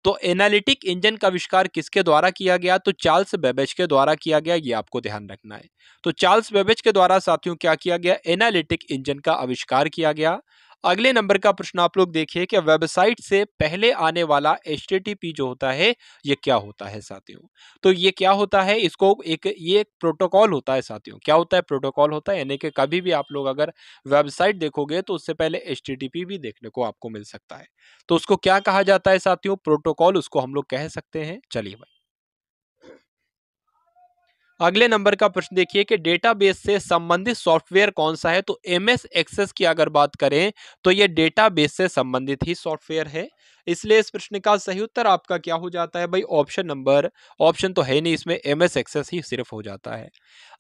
तो एनालिटिक इंजन का आविष्कार किसके द्वारा किया गया? तो चार्ल्स बेबेज के द्वारा किया गया। ये आपको ध्यान रखना है। तो चार्ल्स बेबेज के द्वारा साथियों क्या किया गया? एनालिटिक इंजन का आविष्कार किया गया। अगले नंबर का प्रश्न आप लोग देखिए कि वेबसाइट से पहले आने वाला HTTP जो होता है ये क्या होता है साथियों। तो ये क्या होता है? इसको ये एक प्रोटोकॉल होता है साथियों। क्या होता है? प्रोटोकॉल होता है। यानी कि कभी भी आप लोग अगर वेबसाइट देखोगे तो उससे पहले HTTP भी देखने को आपको मिल सकता है। तो उसको क्या कहा जाता है साथियों? प्रोटोकॉल उसको हम लोग कह सकते हैं। चलिए भाई, अगले नंबर का प्रश्न देखिए कि डेटाबेस से संबंधित सॉफ्टवेयर कौन सा है। तो MS एक्सेस की अगर बात करें तो ये डेटाबेस से संबंधित ही सॉफ्टवेयर है। इसलिए इस प्रश्न का सही उत्तर आपका क्या हो जाता है भाई? ऑप्शन तो है नहीं इसमें, MS एक्सेस ही सिर्फ हो जाता है।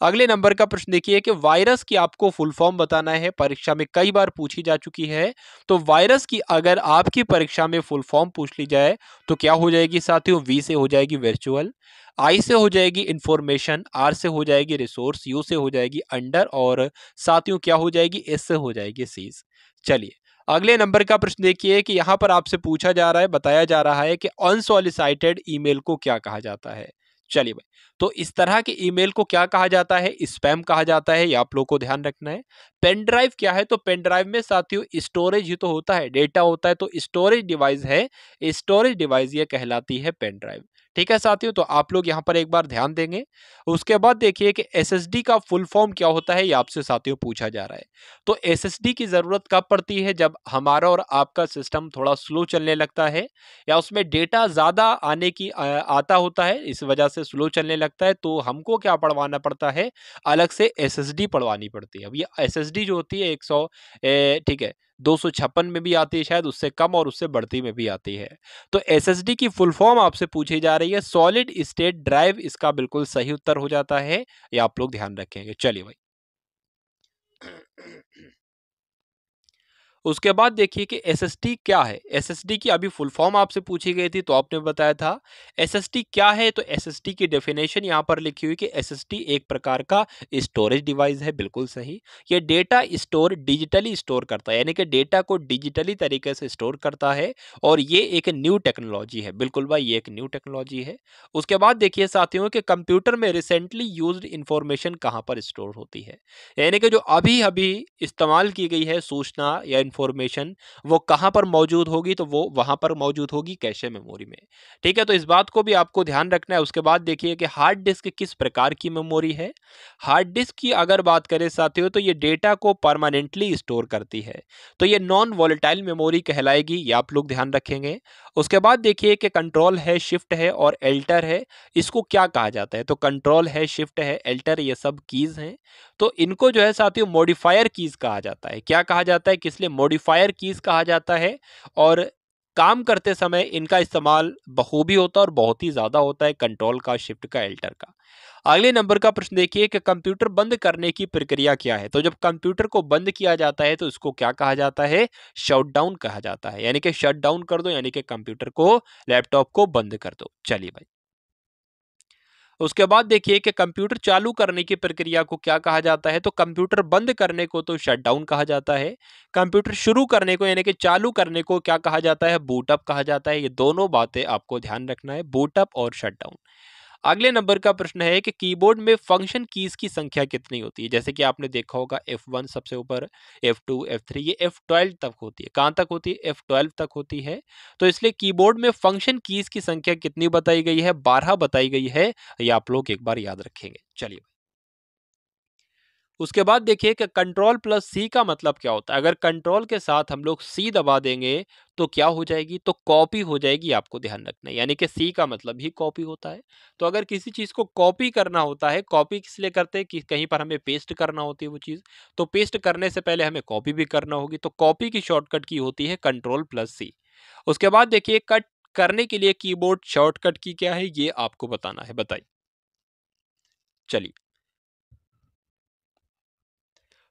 अगले नंबर का प्रश्न देखिए कि वायरस की आपको फुल फॉर्म बताना है। परीक्षा में कई बार पूछी जा चुकी है। तो वायरस की अगर आपकी परीक्षा में फुल फॉर्म पूछ ली जाए तो क्या हो जाएगी साथियों? V से हो जाएगी वर्चुअल, I से हो जाएगी इंफॉर्मेशन, R से हो जाएगी रिसोर्स, U से हो जाएगी अंडर और साथियों क्या हो जाएगी? S से हो जाएगी सीज। चलिए अगले नंबर का प्रश्न देखिए कि यहां पर आपसे पूछा जा रहा है, बताया जा रहा है कि अनसॉलिसिटेड ईमेल को क्या कहा जाता है। चलिए भाई, तो इस तरह के ईमेल को क्या कहा जाता है? स्पैम कहा जाता है। ये आप लोग को ध्यान रखना है। पेन ड्राइव क्या है? तो पेन ड्राइव में साथियों स्टोरेज ही तो होता है, डेटा होता है। तो स्टोरेज डिवाइस है, स्टोरेज डिवाइस ये कहलाती है पेन ड्राइव। ठीक है साथियों, तो आप लोग यहाँ पर एक बार ध्यान देंगे। उसके बाद देखिए कि SSD का फुल फॉर्म क्या होता है, ये आपसे साथियों पूछा जा रहा है। तो SSD की जरूरत कब पड़ती है? जब हमारा और आपका सिस्टम थोड़ा स्लो चलने लगता है या उसमें डेटा ज्यादा आता होता है, इस वजह से स्लो चलने लगता है। तो हमको क्या पढ़वाना पड़ता है? अलग से SSD पढ़वानी पड़ती है। अब ये SSD जो होती है 100 ठीक है 256 में भी आती है, शायद उससे कम और उससे बढ़ती में भी आती है। तो SSD की फुल फॉर्म आपसे पूछी जा रही है, सॉलिड स्टेट ड्राइव इसका बिल्कुल सही उत्तर हो जाता है। ये आप लोग ध्यान रखेंगे। चलिए भाई, उसके बाद देखिए कि SSD क्या है। SSD की अभी फुल फॉर्म आपसे पूछी गई थी तो आपने बताया था। SSD क्या है? तो SSD की डेफिनेशन यहाँ पर लिखी हुई कि SSD एक प्रकार का स्टोरेज डिवाइस है। बिल्कुल सही। ये डेटा डिजिटली स्टोर करता है, यानी कि डेटा को डिजिटली तरीके से स्टोर करता है और ये एक न्यू टेक्नोलॉजी है। बिल्कुल भाई, ये एक न्यू टेक्नोलॉजी है। उसके बाद देखिए साथियों कि कंप्यूटर में रिसेंटली यूज्ड इंफॉर्मेशन कहाँ पर स्टोर होती है, यानी कि जो अभी अभी इस्तेमाल की गई है सूचना या इंफॉर्मेशन, वो कहाँ पर मौजूद होगी? तो वो वहां पर मौजूद होगी कैशे मेमोरी में। ठीक है, तो इस बात को भी आपको ध्यान रखना है। उसके बाद देखिए कि हार्ड डिस्क किस प्रकार की मेमोरी है। हार्ड डिस्क की अगर बात करें साथियों तो ये डेटा को परमानेंटली स्टोर करती है। तो ये नॉन वॉलेटाइल मेमोरी कहलाएगी। ये आप लोग ध्यान रखेंगे। उसके बाद देखिए कि कंट्रोल है, शिफ्ट है और एल्टर है, इसको क्या कहा जाता है? तो कंट्रोल है, शिफ्ट है, एल्टर, ये सब कीज हैं। तो इनको जो है साथियों मॉडिफायर कीज कहा जाता है। क्या कहा जाता है? किस लिए मॉडिफायर कीज कहा जाता है? और काम करते समय इनका इस्तेमाल बखूबी होता है और बहुत ही ज्यादा होता है, कंट्रोल का, शिफ्ट का, एल्टर का। अगले नंबर का प्रश्न देखिए कि कंप्यूटर बंद करने की प्रक्रिया क्या है। तो जब कंप्यूटर को बंद किया जाता है तो इसको क्या कहा जाता है, शट डाउन कहा जाता है। यानी कि शट डाउन कर दो, यानी कि कंप्यूटर को, लैपटॉप को बंद कर दो। चलिए भाई, उसके बाद देखिए कि कंप्यूटर चालू करने की प्रक्रिया को क्या कहा जाता है। तो कंप्यूटर बंद करने को तो शट डाउन कहा जाता है। कंप्यूटर शुरू करने को यानी कि चालू करने को क्या कहा जाता है, बूटअप कहा जाता है। ये दोनों बातें आपको ध्यान रखना है, बूटअप और शट डाउन। अगले नंबर का प्रश्न है कि कीबोर्ड में फंक्शन कीज की संख्या कितनी होती है। जैसे कि आपने देखा होगा F1 सबसे ऊपर, F2, F3, ये F12 तक होती है। कहां तक होती है, F12 तक होती है। तो इसलिए कीबोर्ड में फंक्शन कीज की संख्या कितनी बताई गई है, 12 बताई गई है। ये आप लोग एक बार याद रखेंगे। चलिए, उसके बाद देखिए कि कंट्रोल प्लस सी का मतलब क्या होता है। अगर कंट्रोल के साथ हम लोग सी दबा देंगे तो क्या हो जाएगी, तो कॉपी हो जाएगी। आपको ध्यान रखना है, यानी कि सी का मतलब ही कॉपी होता है। तो अगर किसी चीज को कॉपी करना होता है, कॉपी किस लिए करते हैं कि कहीं पर हमें पेस्ट करना होती है वो चीज, तो पेस्ट करने से पहले हमें कॉपी भी करना होगी। तो कॉपी की शॉर्टकट की होती है कंट्रोल प्लस सी। उसके बाद देखिए कट करने के लिए कीबोर्ड शॉर्टकट की क्या है, ये आपको बताना है। बताइए, चलिए,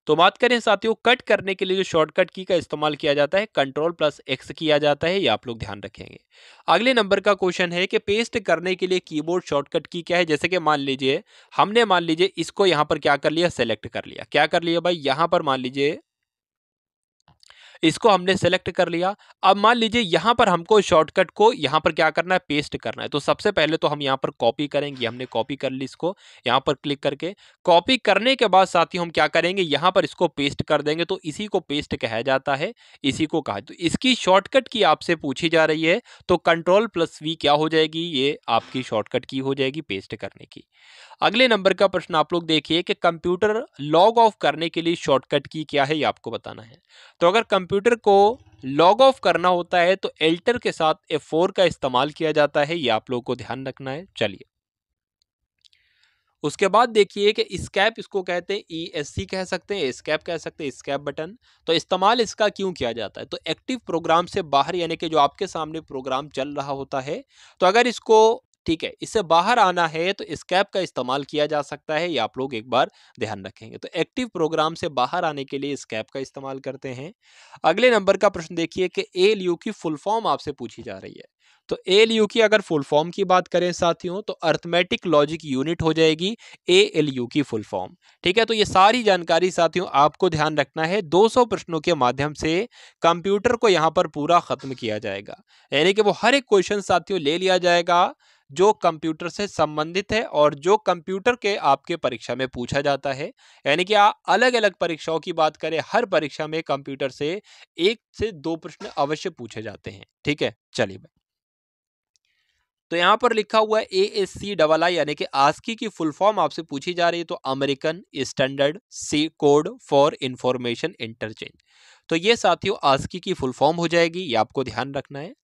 तो बात करें साथियों, कट करने के लिए जो शॉर्टकट की का इस्तेमाल किया जाता है, कंट्रोल प्लस एक्स किया जाता है। ये आप लोग ध्यान रखेंगे। अगले नंबर का क्वेश्चन है कि पेस्ट करने के लिए कीबोर्ड शॉर्टकट की क्या है। जैसे कि मान लीजिए हमने, मान लीजिए इसको यहां पर क्या कर लिया, सेलेक्ट कर लिया। क्या कर लिया भाई, यहां पर मान लीजिए इसको हमने सेलेक्ट कर लिया। अब मान लीजिए यहां पर हमको शॉर्टकट को यहां पर क्या करना है, पेस्ट करना है। तो सबसे पहले तो हम यहां पर कॉपी करेंगे। हमने कॉपी कर ली इसको, यहां पर क्लिक करके कॉपी करने के बाद साथियों हम क्या करेंगे, यहां पर इसको पेस्ट कर देंगे। तो इसी को पेस्ट कहा जाता है, इसी को कहा। तो इसकी शॉर्टकट की आपसे पूछी जा रही है, तो कंट्रोल प्लस वी क्या हो जाएगी, ये आपकी शॉर्टकट की हो जाएगी पेस्ट करने की। अगले नंबर का प्रश्न आप लोग देखिए कि कंप्यूटर लॉग ऑफ करने के लिए शॉर्टकट की क्या है, ये आपको बताना है। तो अगर कंप्यूटर को लॉग ऑफ करना होता है तो एल्टर के साथ F4 का इस्तेमाल किया जाता है। ये आप लोगों को ध्यान रखना है। चलिए, उसके बाद देखिए कि स्कैप इसको कहते हैं, ESC कह सकते हैं, स्कैप कह सकते हैं, स्कैप बटन। तो इस्तेमाल इसका क्यों किया जाता है, तो एक्टिव प्रोग्राम से बाहर, यानी कि जो आपके सामने प्रोग्राम चल रहा होता है, तो अगर इसको, ठीक है, इससे बाहर आना है तो स्कैप का इस्तेमाल किया जा सकता है। ये आप लोग एक बार ध्यान रखेंगे। तो एक्टिव प्रोग्राम से बाहर आने के लिए स्कैप का इस्तेमाल करते हैं। अगले नंबर का प्रश्न देखिए कि ALU की फुल फॉर्म आपसे पूछी जा रही है। तो ALU की अगर फुल फॉर्म की बात करें साथियों, तो अर्थमेटिक लॉजिक यूनिट हो जाएगी ALU की फुल फॉर्म। ठीक है, तो ये सारी जानकारी साथियों आपको ध्यान रखना है। 200 प्रश्नों के माध्यम से कंप्यूटर को यहाँ पर पूरा खत्म किया जाएगा। यानी कि वो हर एक क्वेश्चन साथियों ले लिया जाएगा जो कंप्यूटर से संबंधित है और जो कंप्यूटर के आपके परीक्षा में पूछा जाता है। यानी कि अलग अलग परीक्षाओं की बात करें, हर परीक्षा में कंप्यूटर से 1 से 2 प्रश्न अवश्य पूछे जाते हैं। ठीक है, चलिए, तो यहां पर लिखा हुआ है ASCII, यानी कि आस्की की फुल फॉर्म आपसे पूछी जा रही है। तो American standard C code for information interchange. तो ये साथियों आस्की की फुल फॉर्म हो जाएगी, ये आपको ध्यान रखना है।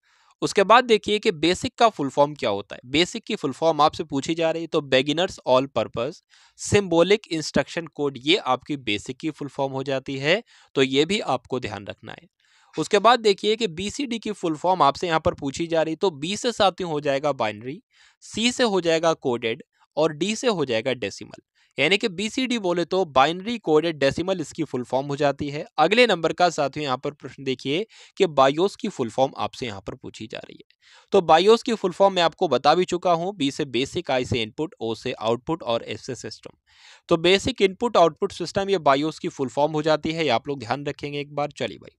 उसके बाद देखिए कि बेसिक का फुल फॉर्म क्या होता है। बेसिक की फुल फॉर्म आपसे पूछी जा रही है, तो beginners all purpose symbolic instruction code, ये आपकी बेसिक की फुल फॉर्म हो जाती है। तो ये भी आपको ध्यान रखना है। उसके बाद देखिए कि BCD की फुल फॉर्म आपसे यहाँ पर पूछी जा रही, तो B से साथियों हो जाएगा बाइनरी, C से हो जाएगा कोडेड और D से हो जाएगा डेसिमल। यानी कि BCD बोले तो बाइनरी, कोडेड, डेसिमल इसकी फुल फॉर्म हो जाती है। अगले नंबर का साथियों यहाँ पर प्रश्न देखिए कि बायोस की फुल फॉर्म आपसे यहाँ पर पूछी जा रही है। तो बायोस की फुल फॉर्म मैं आपको बता भी चुका हूँ। B से बेसिक, I से इनपुट, O से आउटपुट और S से सिस्टम। तो बेसिक इनपुट आउटपुट सिस्टम, ये बायोस की फुल फॉर्म हो जाती है। ये आप लोग ध्यान रखेंगे एक बार। चलिए भाई,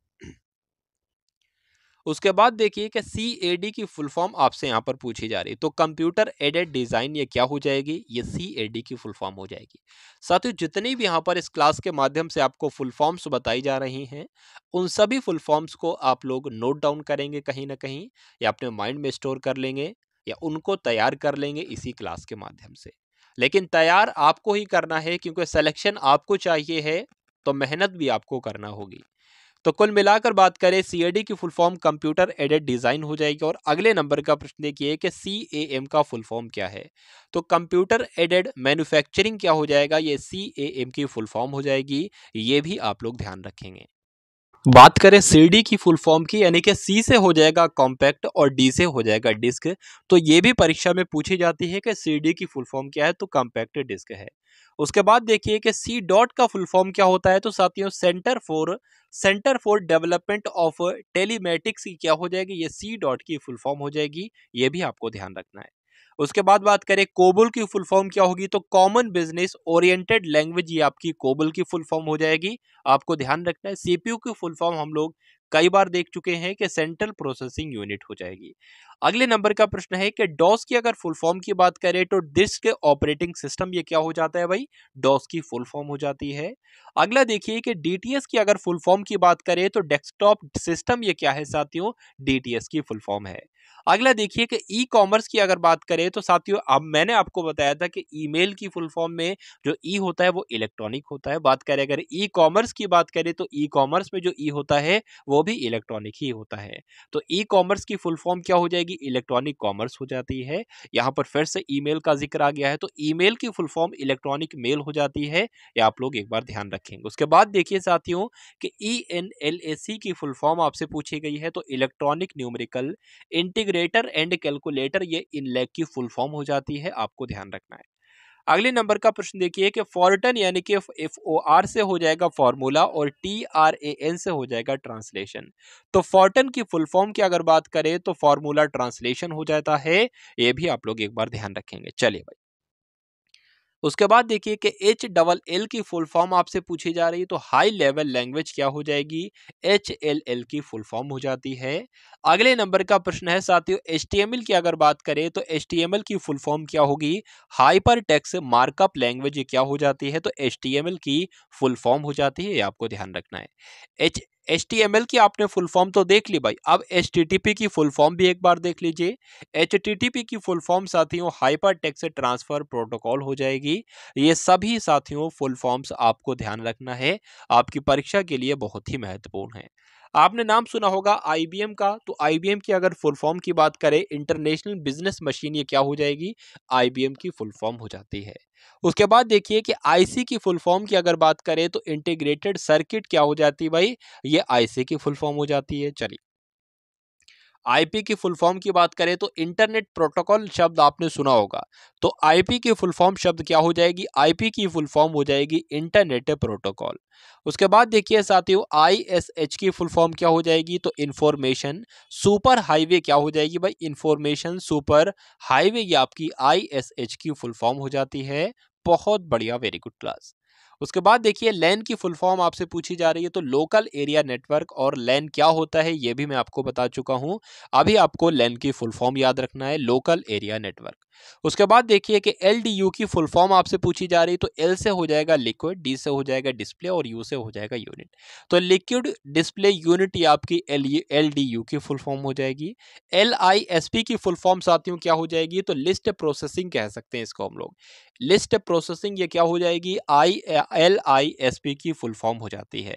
उसके बाद देखिए कि CAD की फुल फॉर्म आपसे यहाँ पर पूछी जा रही है। तो कंप्यूटर एडेड डिजाइन, ये क्या हो जाएगी, ये CAD की फुल फॉर्म हो जाएगी। साथियों जितनी भी यहाँ पर इस क्लास के माध्यम से आपको फुल फॉर्म्स बताई जा रही हैं, उन सभी फुल फॉर्म्स को आप लोग नोट डाउन करेंगे कहीं ना कहीं, या अपने माइंड में स्टोर कर लेंगे, या उनको तैयार कर लेंगे इसी क्लास के माध्यम से। लेकिन तैयार आपको ही करना है, क्योंकि सिलेक्शन आपको चाहिए है, तो मेहनत भी आपको करना होगी। तो कुल मिलाकर बात करें, CAD की full form computer aided design हो जाएगी। और अगले नंबर का प्रश्न देखिए कि CAM का फुल फॉर्म क्या है। तो कंप्यूटर एडेड मैन्युफैक्चरिंग क्या हो जाएगा, ये CAM की फुल फॉर्म हो जाएगी। ये भी आप लोग ध्यान रखेंगे। बात करें सीडी की फुल फॉर्म की, यानी कि सी से हो जाएगा कॉम्पैक्ट और डी से हो जाएगा डिस्क। तो ये भी परीक्षा में पूछी जाती है कि सीडी की फुल फॉर्म क्या है, तो कॉम्पैक्ट डिस्क है। उसके बाद देखिए कि सी डॉट का फुल फॉर्म क्या होता है, तो साथियों centre for development of telematics की क्या हो जाएगी, ये सी डॉट की फुल फॉर्म हो जाएगी। ये भी आपको ध्यान रखना है। उसके बाद बात करें कोबोल की फुल फॉर्म क्या होगी, तो कॉमन बिजनेस ओरिएंटेड लैंग्वेज, ये आपकी कोबोल की फुल फॉर्म हो जाएगी। आपको ध्यान रखना है। सीपीयू की फुल फॉर्म हम लोग कई बार देख चुके हैं कि सेंट्रल प्रोसेसिंग यूनिट हो जाएगी। अगले नंबर का प्रश्न है कि डॉस की अगर फुल फॉर्म की बात करें तो डिस्क ऑपरेटिंग सिस्टम, ये क्या हो जाता है भाई, डॉस की फुल फॉर्म हो जाती है। अगला देखिए कि डीटीएस की अगर फुल फॉर्म की बात करें तो डेस्कटॉप सिस्टम, ये क्या है साथियों, डीटीएस की फुल फॉर्म है। अगला देखिए कि ई कॉमर्स की अगर बात करें तो साथियों, अब मैंने आपको बताया था कि ईमेल की फुल फॉर्म में जो ई होता है वो इलेक्ट्रॉनिक होता है। बात करें अगर ई कॉमर्स की बात करें तो ई कॉमर्स में जो ई होता है वो भी इलेक्ट्रॉनिक ही होता है। तो ई कॉमर्स की फुल फॉर्म क्या हो जाएगी, इलेक्ट्रॉनिक कॉमर्स हो जाती है। यहाँ पर फिर से ईमेल का जिक्र आ गया है, तो ईमेल की फुल फॉर्म इलेक्ट्रॉनिक मेल हो जाती है। ये आप लोग एक बार ध्यान रखेंगे। उसके बाद देखिए साथियों कि ENLAC की फुल फॉर्म आपसे पूछी गई है, तो electronic numerical integrator and calculator, ये इनलैक की फुल फॉर्म हो जाती है। आपको ध्यान रखना है। अगले नंबर का प्रश्न देखिए कि फॉर्टन, यानी कि FOR से हो जाएगा फॉर्मूला और TRAN से हो जाएगा ट्रांसलेशन। तो फॉर्टन की फुल फॉर्म की अगर बात करें तो फॉर्मूला ट्रांसलेशन हो जाता है। ये भी आप लोग एक बार ध्यान रखेंगे। चलिए भाई, उसके बाद देखिए कि HLL की फुल फॉर्म आपसे पूछी जा रही है, तो हाई लेवल लैंग्वेज क्या हो जाएगी, HLL की फुल फॉर्म हो जाती है। अगले नंबर का प्रश्न है साथियों, HTML की अगर बात करें तो HTML की फुल फॉर्म क्या होगी, हाइपर टेक्स्ट मार्कअप लैंग्वेज, ये क्या हो जाती है, तो HTML की फुल फॉर्म हो जाती है। ये आपको ध्यान रखना है। HTML की आपने फुल फॉर्म तो देख ली भाई, अब HTTP की फुल फॉर्म भी एक बार देख लीजिए। HTTP की फुल फॉर्म साथियों हाइपर टेक्स्ट ट्रांसफर प्रोटोकॉल हो जाएगी। ये सभी साथियों फुल फॉर्म्स आपको ध्यान रखना है, आपकी परीक्षा के लिए बहुत ही महत्वपूर्ण है। आपने नाम सुना होगा IBM का, तो IBM की अगर फुल फॉर्म की बात करें, इंटरनेशनल बिजनेस मशीन, ये क्या हो जाएगी, IBM की फुल फॉर्म हो जाती है। उसके बाद देखिए कि IC की फुल फॉर्म की अगर बात करें तो इंटीग्रेटेड सर्किट क्या हो जाती है भाई, ये IC की फुल फॉर्म हो जाती है। चलिए, आईपी की फुल फॉर्म की बात करें तो इंटरनेट प्रोटोकॉल शब्द आपने सुना होगा, तो आईपी की फुल फॉर्म शब्द क्या हो जाएगी, आईपी की फुल फॉर्म हो जाएगी इंटरनेट प्रोटोकॉल। उसके बाद देखिए साथियों, आईएसएच की फुल फॉर्म क्या हो जाएगी, तो इंफॉर्मेशन सुपर हाईवे क्या हो जाएगी भाई, इंफॉर्मेशन सुपर हाईवे, ये आपकी आईएसएच की फुल फॉर्म हो जाती है। बहुत बढ़िया, वेरी गुड क्लास। उसके बाद देखिए लैन की फुल फॉर्म आपसे पूछी जा रही है, तो लोकल एरिया नेटवर्क, और लैन क्या होता है ये भी मैं आपको बता चुका हूं। अभी आपको लैन की फुल फॉर्म याद रखना है, लोकल एरिया नेटवर्क। उसके बाद देखिए कि LDU की फुल फॉर्म आपसे पूछी जा रही है, तो L से हो जाएगा लिक्विड, D से हो जाएगा डिस्प्ले और U से हो जाएगा यूनिट। तो लिक्विड डिस्प्ले यूनिट, ये आपकी LDU की फुल फॉर्म हो जाएगी। LISP की फुल फॉर्म साथियों क्या हो जाएगी, तो लिस्ट प्रोसेसिंग कह सकते हैं इसको हम लोग। लिस्ट प्रोसेसिंग ये क्या हो जाएगी, LISP की फुल फॉर्म हो जाती है।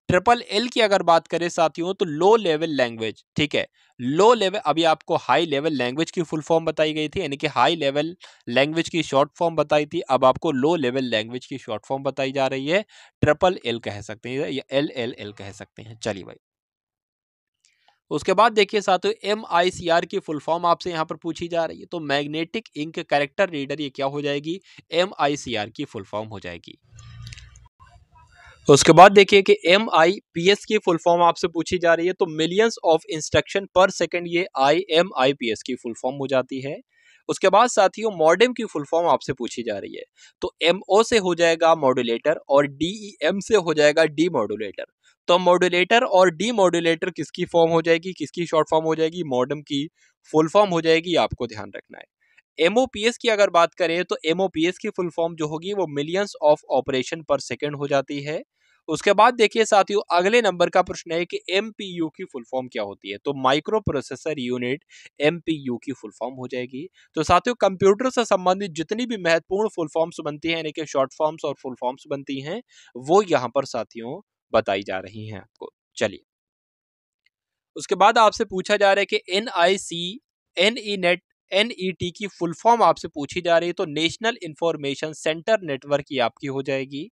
ट्रिपल एल की अगर बात करें साथियों, तो लो लेवल लैंग्वेज, ठीक है। लो लेवल, अभी आपको हाई लेवल लैंग्वेज की फुल फॉर्म बताई गई थी, यानी कि हाई लेवल लैंग्वेज की शॉर्ट फॉर्म बताई थी, अब आपको लो लेवल लैंग्वेज की शॉर्ट फॉर्म बताई जा रही है। ट्रिपल एल कह सकते हैं या LLL कह सकते हैं। चलिए भाई, उसके बाद देखिए साथियों, MICR की फुल फॉर्म आपसे यहाँ पर पूछी जा रही है, तो मैग्नेटिक इंक कैरेक्टर रीडर, ये क्या हो जाएगी, MICR की फुल फॉर्म हो जाएगी। उसके बाद देखिए कि MIPS की फुल फॉर्म आपसे पूछी जा रही है, तो मिलियंस ऑफ इंस्ट्रक्शन पर सेकंड, ये MIPS की फुल फॉर्म हो जाती है। उसके बाद साथियों मॉडेम की फुल फॉर्म आपसे पूछी जा रही है, तो MO से हो जाएगा मॉड्यूलेटर और DEM से हो जाएगा डी मॉड्यूलेटर। तो मॉड्यूलेटर और डी मॉड्यूलेटर किसकी फॉर्म हो जाएगी, किसकी शॉर्ट फॉर्म हो जाएगी, मॉडेम की फुल फॉर्म हो जाएगी। आपको ध्यान रखना है। MOPS की अगर बात करें तो MOPS की फुल फॉर्म जो होगी वो मिलियंस ऑफ ऑपरेशन पर सेकंड हो जाती है। उसके बाद देखिए साथियों, अगले नंबर का प्रश्न है कि MPU की फुल फॉर्म क्या होती है, तो माइक्रो प्रोसेसर यूनिट, MPU की फुल फॉर्म हो जाएगी। तो साथियों कंप्यूटर से संबंधित जितनी भी महत्वपूर्ण फुल फॉर्म्स बनती हैं, यानी कि शॉर्ट फॉर्म्स और फुल फॉर्म्स बनती हैं, वो यहाँ पर साथियों बताई जा रही हैं आपको। चलिए, उसके बाद आपसे पूछा जा रहा है कि NIC NENET NET की फुल फॉर्म आपसे पूछी जा रही है तो नेशनल इंफॉर्मेशन सेंटर नेटवर्क की आपकी हो जाएगी।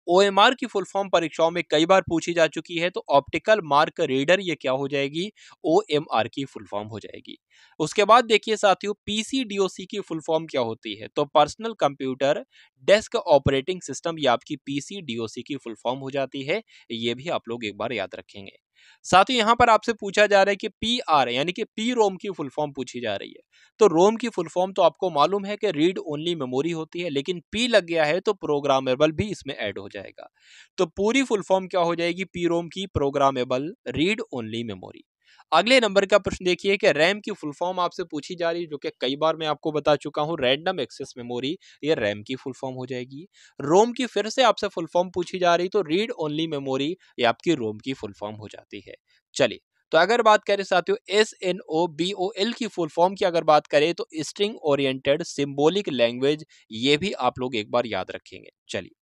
OMR की फुल फॉर्म परीक्षाओं में कई बार पूछी जा चुकी है तो ऑप्टिकल मार्क रीडर ये क्या हो जाएगी, OMR की फुल फॉर्म हो जाएगी। उसके बाद देखिए साथियों PCDOC की फुल फॉर्म क्या होती है, तो personal computer desk operating system ये आपकी PCDOC की फुल फॉर्म हो जाती है। ये भी आप लोग एक बार याद रखेंगे। साथ ही यहाँ पर आपसे पूछा जा रहा है कि PR यानी कि पी रोम की फुल फॉर्म पूछी जा रही है। तो रोम की फुल फॉर्म तो आपको मालूम है कि रीड ओनली मेमोरी होती है, लेकिन पी लग गया है तो प्रोग्रामेबल भी इसमें ऐड हो जाएगा। तो पूरी फुल फॉर्म क्या हो जाएगी पी रोम की, प्रोग्रामेबल रीड ओनली मेमोरी। अगले नंबर का प्रश्न देखिए कि रैम की फुल फॉर्म आपसे पूछी जा रही है, जो कि कई बार मैं आपको बता चुका हूं, रैंडम एक्सेस मेमोरी, ये रैम की फुल फॉर्म हो जाएगी। रोम की फिर से आपसे फुल फॉर्म पूछी जा रही तो रीड ओनली मेमोरी, ये आपकी रोम की फुल फॉर्म हो जाती है। चलिए, तो अगर बात करें साथियों SNOBOL की फुल फॉर्म की अगर बात करें तो स्ट्रिंग ओरिएंटेड सिंबॉलिक लैंग्वेज, ये भी आप लोग एक बार याद रखेंगे। चलिए,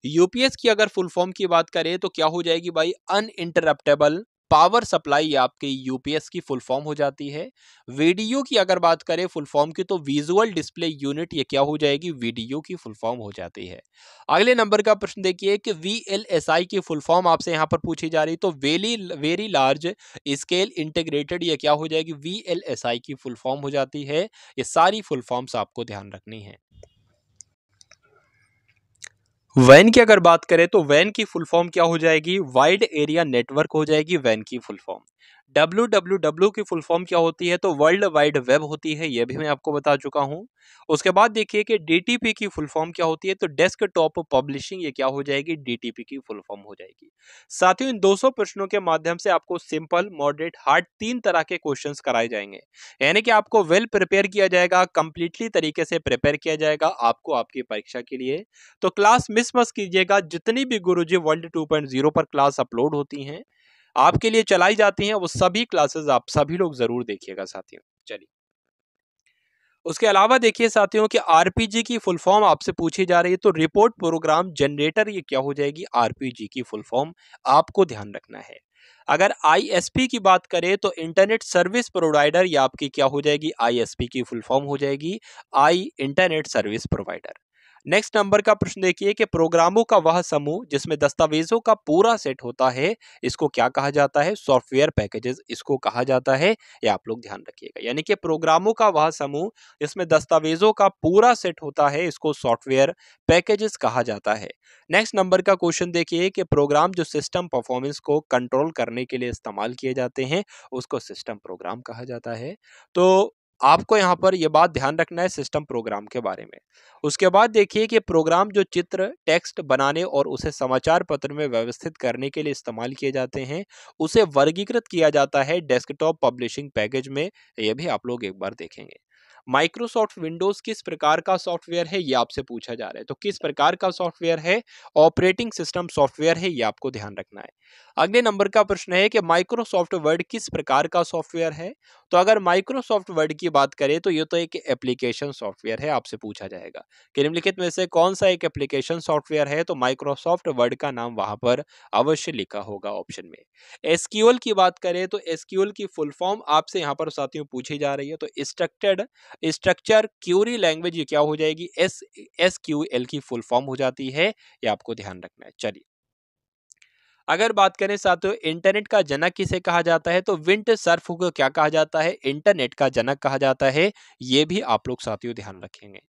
यूपीएस की अगर फुल फॉर्म की बात करें तो क्या हो जाएगी भाई, अनइंटरप्टेबल पावर सप्लाई आपके यूपीएस की फुल फॉर्म हो जाती है। वीडियो की अगर बात करें फुल फॉर्म की तो विजुअल डिस्प्ले यूनिट, ये क्या हो जाएगी, वीडियो की फुल फॉर्म हो जाती है। अगले नंबर का प्रश्न देखिए कि VLSI की फुल फॉर्म आपसे यहां पर पूछी जा रही तो वेरी लार्ज स्केल इंटीग्रेटेड, ये क्या हो जाएगी, VLSI की फुल फॉर्म हो जाती है। ये सारी फुल फॉर्म्स आपको ध्यान रखनी है। वैन की अगर बात करें तो वैन की फुल फॉर्म क्या हो जाएगी, वाइड एरिया नेटवर्क हो जाएगी वैन की फुल फॉर्म। WWW की फुल फॉर्म क्या होती है, तो वर्ल्ड वाइड वेब होती है, यह भी मैं आपको बता चुका हूं। उसके बाद देखिए कि DTP की फुल फॉर्म क्या होती है, तो डेस्कटॉप पब्लिशिंग, ये क्या हो जाएगी, DTP की फुल फॉर्म हो जाएगी। साथियों, इन 200 प्रश्नों के माध्यम से आपको सिंपल, मॉडरेट, हार्ड 3 तरह के क्वेश्चंस कराए जाएंगे। यानी कि आपको वेल प्रिपेयर किया जाएगा, कंप्लीटली तरीके से प्रिपेयर किया जाएगा आपको आपकी परीक्षा के लिए। तो क्लास मिस मत कीजिएगा, जितनी भी गुरुजी वर्ल्ड 2.0 पर क्लास अपलोड होती हैं, आपके लिए चलाई जाती हैं, वो सभी क्लासेस आप सभी लोग जरूर देखिएगा साथियों। चलिए, उसके अलावा देखिए साथियों कि आरपीजी की फुल फॉर्म आपसे पूछी जा रही है तो रिपोर्ट प्रोग्राम जनरेटर, ये क्या हो जाएगी, आरपीजी की फुल फॉर्म आपको ध्यान रखना है। अगर आईएसपी की बात करें तो इंटरनेट सर्विस प्रोवाइडर, ये आपकी क्या हो जाएगी, आईएसपी की फुल फॉर्म हो जाएगी, I internet service provider. Next number का प्रश्न देखिए कि प्रोग्रामों का वह समूह जिसमें दस्तावेजों का पूरा सेट होता है, इसको क्या कहा जाता है, सॉफ्टवेयर पैकेजेस इसको कहा जाता है, ये आप लोग ध्यान रखिएगा। यानी कि प्रोग्रामों का वह समूह जिसमें दस्तावेजों का पूरा सेट होता है, इसको सॉफ्टवेयर पैकेजेस कहा जाता है। नेक्स्ट नंबर का क्वेश्चन देखिए कि प्रोग्राम जो सिस्टम परफॉर्मेंस को कंट्रोल करने के लिए इस्तेमाल किए जाते हैं, उसको सिस्टम प्रोग्राम कहा जाता है। तो आपको यहाँ पर यह बात ध्यान रखना है सिस्टम प्रोग्राम के बारे में। उसके बाद देखिए कि प्रोग्राम जो चित्र, टेक्स्ट बनाने और उसे समाचार पत्र में व्यवस्थित करने के लिए इस्तेमाल किए जाते हैं, उसे वर्गीकृत किया जाता है डेस्कटॉप पब्लिशिंग पैकेज में, यह भी आप लोग एक बार देखेंगे। माइक्रोसॉफ्ट विंडोज किस प्रकार का सॉफ्टवेयर है, यह आपसे पूछा जा रहा है, तो किस प्रकार का सॉफ्टवेयर है, ऑपरेटिंग सिस्टम सॉफ्टवेयर है, यह आपको ध्यान रखना है। अगले नंबर का प्रश्न है कि माइक्रोसॉफ्ट वर्ड किस प्रकार का सॉफ्टवेयर है, तो अगर माइक्रोसॉफ्ट वर्ड की बात करें तो ये तो एक एप्लीकेशन सॉफ्टवेयर है, आपसे पूछा जाएगा कि निम्नलिखित में से कौन सा एक एप्लीकेशन सॉफ्टवेयर है, तो माइक्रोसॉफ्ट वर्ड का नाम वहां पर अवश्य लिखा होगा ऑप्शन में। एसक्यूएल की बात करें तो एसक्यूएल की फुल फॉर्म आपसे यहाँ पर साथियों पूछी जा रही है, तो स्ट्रक्चर क्यूरी लैंग्वेज, ये क्या हो जाएगी, SQL की फुल फॉर्म हो जाती है, ये आपको ध्यान रखना है। चलिए, अगर बात करें साथियों इंटरनेट का जनक किसे कहा जाता है, तो विंड सर्फ को क्या कहा जाता है, इंटरनेट का जनक कहा जाता है, ये भी आप लोग साथियों ध्यान रखेंगे।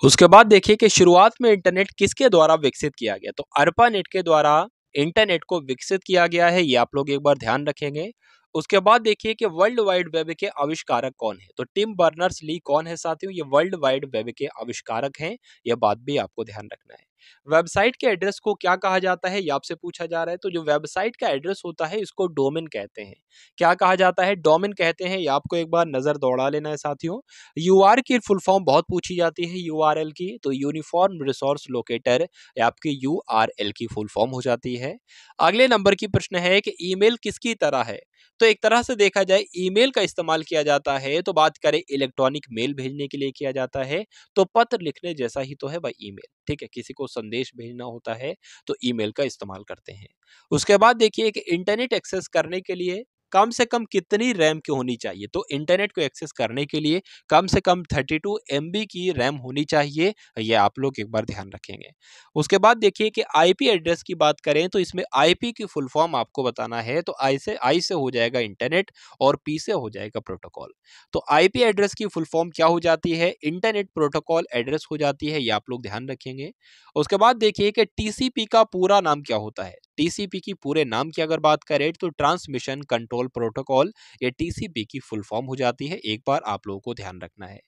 उसके बाद देखिए कि शुरुआत में इंटरनेट किसके द्वारा विकसित किया गया, तो अर्पानेट के द्वारा इंटरनेट को विकसित किया गया है, ये आप लोग एक बार ध्यान रखेंगे। उसके बाद देखिए कि वर्ल्ड वाइड वेब के आविष्कारक कौन है, तो टिम बर्नर्स ली कौन है साथियों, ये वर्ल्ड वाइड वेब के आविष्कारक हैं, यह बात भी आपको ध्यान रखना है। वेबसाइट के एड्रेस को क्या कहा जाता है, ये आपसे पूछा जा रहा है, तो जो वेबसाइट का एड्रेस होता है इसको डोमेन कहते हैं। क्या कहा जाता है, डोमेन कहते हैं, ये आपको एक बार नजर दौड़ा लेना है साथियों। यूआर की फुल फॉर्म बहुत पूछी जाती है, यूआरएल की, तो यूनिफॉर्म रिसोर्स लोकेटर, आपकी यूआरएल की फुल फॉर्म हो जाती है। अगले नंबर की प्रश्न है कि ईमेल किसकी तरह है, तो एक तरह से देखा जाए ईमेल का इस्तेमाल किया जाता है, तो बात करें इलेक्ट्रॉनिक मेल भेजने के लिए किया जाता है, तो पत्र लिखने जैसा ही तो है भाई ईमेल, ठीक है, किसी को संदेश भेजना होता है तो ईमेल का इस्तेमाल करते हैं। उसके बाद देखिए कि इंटरनेट एक्सेस करने के लिए कम से कम कितनी रैम की होनी चाहिए? तो इंटरनेट को एक्सेस करने के लिए कम से कम 32 MB की रैम होनी चाहिए, ये आप लोग एक बार ध्यान रखेंगे। उसके बाद देखिए कि आईपी एड्रेस की बात करें तो इसमें आईपी की फुल फॉर्म आपको बताना है, तो आई से हो जाएगा इंटरनेट और पी से हो जाएगा प्रोटोकॉल। तो आईपी एड्रेस की फुल फॉर्म क्या हो जाती है? इंटरनेट प्रोटोकॉल एड्रेस हो जाती है, ये आप लोग ध्यान रखेंगे। उसके बाद देखिए कि टीसीपी का पूरा नाम क्या होता है? टीसीपी की पूरे नाम की अगर बात करें तो ट्रांसमिशन कंट्रोल प्रोटोकॉल, ये टीसीपी की फुल फॉर्म हो जाती है, एक बार आप लोगों को ध्यान रखना है।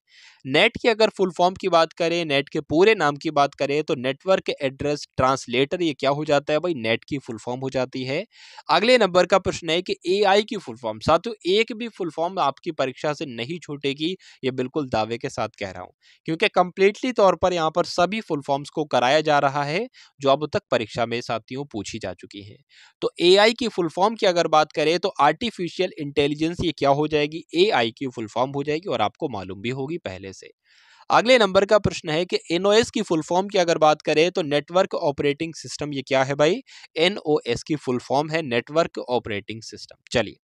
नेट की अगर फुल फॉर्म की बात करें, नेट के पूरे नाम की बात करें तो नेटवर्क एड्रेस ट्रांसलेटर, ये क्या हो जाता है भाई? नेट की फुल फॉर्म हो जाती है। अगले नंबर का प्रश्न है कि एआई की फुल फॉर्म। साथियों, एक भी फुल फॉर्म आपकी परीक्षा से नहीं छूटेगी, ये बिल्कुल दावे के साथ कह रहा हूं, क्योंकि कंप्लीटली तौर पर यहाँ पर सभी फुल फॉर्म्स को कराया जा रहा है जो अब तक परीक्षा में साथियों पूछी जा चुकी है। तो एआई की फुल फॉर्म की अगर बात करें तो आर्टिफिशियल इंटेलिजेंस, ये क्या हो जाएगी? एआई की फुल फॉर्म हो जाएगी और आपको मालूम भी होगी पहले से। अगले नंबर का प्रश्न है कि एनओएस की फुल फॉर्म की अगर बात करें तो नेटवर्क ऑपरेटिंग सिस्टम, ये क्या है भाई? एनओएस की फुल फॉर्म है नेटवर्क ऑपरेटिंग सिस्टम। चलिए,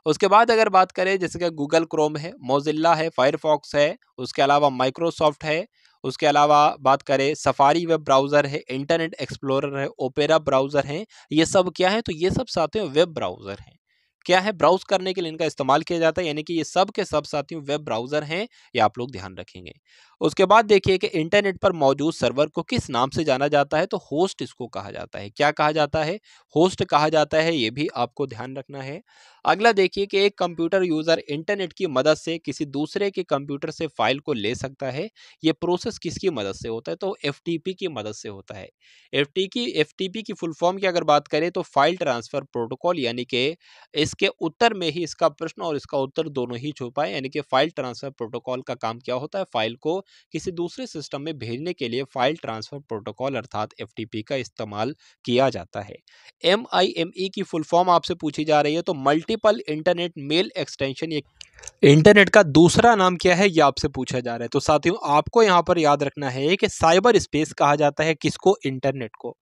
उसके बाद अगर बात करें जैसे कि गूगल क्रोम है, मोजिल्ला है, फायरफॉक्स है, उसके अलावा माइक्रोसॉफ्ट है, उसके अलावा बात करें सफारी वेब ब्राउज़र है, इंटरनेट एक्सप्लोरर है, ओपेरा ब्राउज़र है, ये सब क्या है? तो ये सब साथियों वेब ब्राउज़र हैं। क्या है? ब्राउज़ करने के लिए इनका इस्तेमाल किया जाता है, यानी कि ये सब के सब साथियों वेब ब्राउज़र हैं, ये आप लोग ध्यान रखेंगे। उसके बाद देखिए कि इंटरनेट पर मौजूद सर्वर को किस नाम से जाना जाता है? तो होस्ट इसको कहा जाता है। क्या कहा जाता है? होस्ट कहा जाता है, ये भी आपको ध्यान रखना है। अगला देखिए कि एक कंप्यूटर यूजर इंटरनेट की मदद से किसी दूसरे के कंप्यूटर से फाइल को ले सकता है, ये प्रोसेस किसकी मदद से होता है? तो एफटीपी की मदद से होता है। एफटीपी की फुल फॉर्म की अगर बात करें तो फाइल ट्रांसफर प्रोटोकॉल, यानी कि इसके उत्तर में ही इसका प्रश्न और इसका उत्तर दोनों ही छुपा है, यानी कि फाइल ट्रांसफर प्रोटोकॉल का काम क्या होता है? फाइल को किसी दूसरे सिस्टम में भेजने के लिए फाइल ट्रांसफर प्रोटोकॉल अर्थात एफटीपी का इस्तेमाल किया जाता है। MIME की फुल फॉर्म आपसे पूछी जा रही है तो मल्टीपल इंटरनेट मेल एक्सटेंशन, ये इंटरनेट का दूसरा नाम क्या है? ये आपसे पूछा जा रहा है। तो साथियों, आपको यहाँ पर याद रखना है कि साइबर स्पेस कहा जाता है किसको? इंटरनेट को।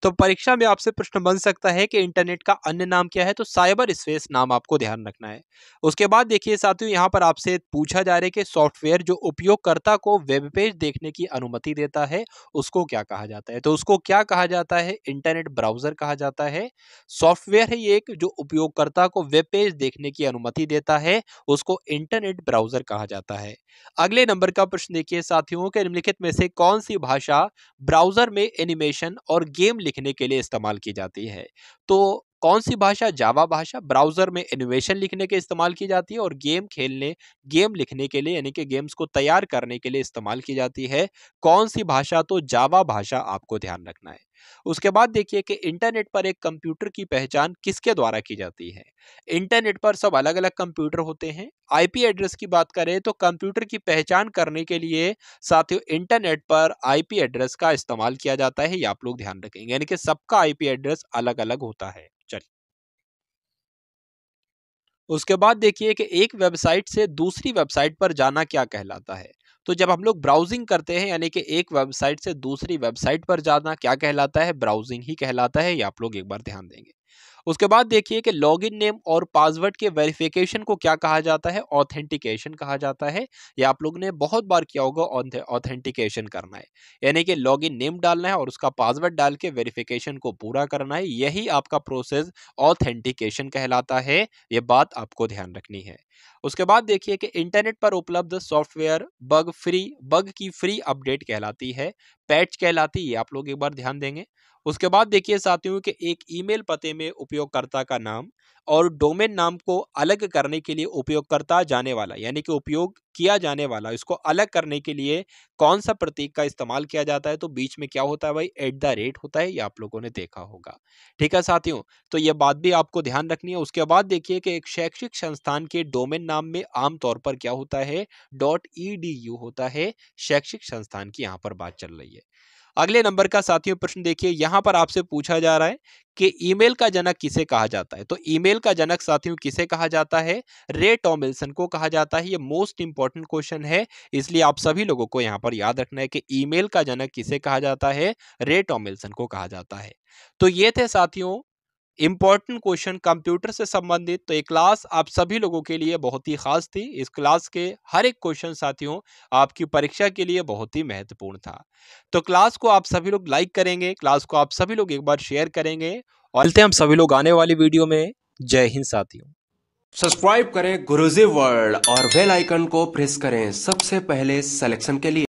तो परीक्षा में आपसे प्रश्न बन सकता है कि इंटरनेट का अन्य नाम क्या है? तो साइबर स्पेस नाम आपको ध्यान रखना है। उसके बाद देखिए साथियों, यहाँ पर आपसे पूछा जा रहा है कि सॉफ्टवेयर जो उपयोगकर्ता को वेब पेज देखने की अनुमति देता है, उसको क्या कहा जाता है? तो उसको क्या कहा जाता है? इंटरनेट ब्राउजर कहा जाता है। सॉफ्टवेयर है ये एक जो उपयोगकर्ता को वेब पेज देखने की अनुमति देता है, उसको इंटरनेट ब्राउजर कहा जाता है। अगले नंबर का प्रश्न देखिए साथियों के निम्नलिखित में से कौन सी भाषा ब्राउजर में एनिमेशन और गेम लिखने के लिए इस्तेमाल की जाती है? तो कौन सी भाषा? जावा भाषा ब्राउजर में एनिमेशन लिखने के इस्तेमाल की जाती है और गेम लिखने के लिए, यानी कि गेम्स को तैयार करने के लिए इस्तेमाल की जाती है। कौन सी भाषा? तो जावा भाषा आपको ध्यान रखना है। उसके बाद देखिए कि इंटरनेट पर एक कंप्यूटर की पहचान किसके द्वारा की जाती है? इंटरनेट पर सब अलग अलग कंप्यूटर होते हैं। आईपी एड्रेस की बात करें तो कंप्यूटर की पहचान करने के लिए साथियों इंटरनेट पर आईपी एड्रेस का इस्तेमाल किया जाता है, ये आप लोग ध्यान रखेंगे, यानी कि सबका आईपी एड्रेस अलग अलग होता है। चलिए, उसके बाद देखिए कि एक वेबसाइट से दूसरी वेबसाइट पर जाना क्या कहलाता है? तो जब हम लोग ब्राउजिंग करते हैं, यानी कि एक वेबसाइट से दूसरी वेबसाइट पर जाना क्या कहलाता है? ब्राउजिंग ही कहलाता है, ये आप लोग एक बार ध्यान देंगे। उसके बाद देखिए कि लॉगिन नेम और पासवर्ड के वेरिफिकेशन को क्या कहा जाता है? ऑथेंटिकेशन कहा जाता है। ये आप लोग ने बहुत बार किया होगा, ऑथेंटिकेशन करना है, यानी कि लॉगिन नेम डालना है और उसका पासवर्ड डाल के वेरिफिकेशन को पूरा करना है, यही आपका प्रोसेस ऑथेंटिकेशन कहलाता है। ये बात आपको ध्यान रखनी है। उसके बाद देखिए कि इंटरनेट पर उपलब्ध सॉफ्टवेयर बग की फ्री अपडेट कहलाती है, पैच कहलाती है, ये आप लोग एक बार ध्यान देंगे। उसके बाद देखिए साथियों कि एक ईमेल पते में उपयोगकर्ता का नाम और डोमेन नाम को अलग करने के लिए उपयोगकर्ता जाने वाला, यानी कि उपयोग किया जाने वाला, इसको अलग करने के लिए कौन सा प्रतीक का इस्तेमाल किया जाता है? तो बीच में क्या होता है भाई? @ होता है, ये आप लोगों ने देखा होगा। ठीक है साथियों, तो ये बात भी आपको ध्यान रखनी है। उसके बाद देखिए कि एक शैक्षिक संस्थान के डोमेन नाम में आमतौर पर क्या होता है? .edu होता है। शैक्षिक संस्थान की यहाँ पर बात चल रही है। अगले नंबर का साथियों प्रश्न देखिए, यहां पर आपसे पूछा जा रहा है कि ईमेल का जनक किसे कहा जाता है? तो ईमेल का जनक साथियों किसे कहा जाता है? रे टॉमिल्सन को कहा जाता है। ये मोस्ट इंपॉर्टेंट क्वेश्चन है, इसलिए आप सभी लोगों को यहां पर याद रखना है कि ईमेल का जनक किसे कहा जाता है? रे टॉमिल्सन को कहा जाता है। तो ये थे साथियों इम्पोर्टेंट क्वेश्चन कंप्यूटर से संबंधित। तो ये क्लास आप सभी लोगों के लिए बहुत ही खास थी। इस क्लास के हर एक क्वेश्चन साथियों आपकी परीक्षा के लिए बहुत ही महत्वपूर्ण था। तो क्लास को आप सभी लोग लाइक करेंगे, क्लास को आप सभी लोग एक बार शेयर करेंगे और मिलते हैं हम सभी लोग आने वाली वीडियो में। जय हिंद साथियों। सब्सक्राइब करें गुरुजी वर्ल्ड और बेल आइकन को प्रेस करें सबसे पहले सिलेक्शन के लिए।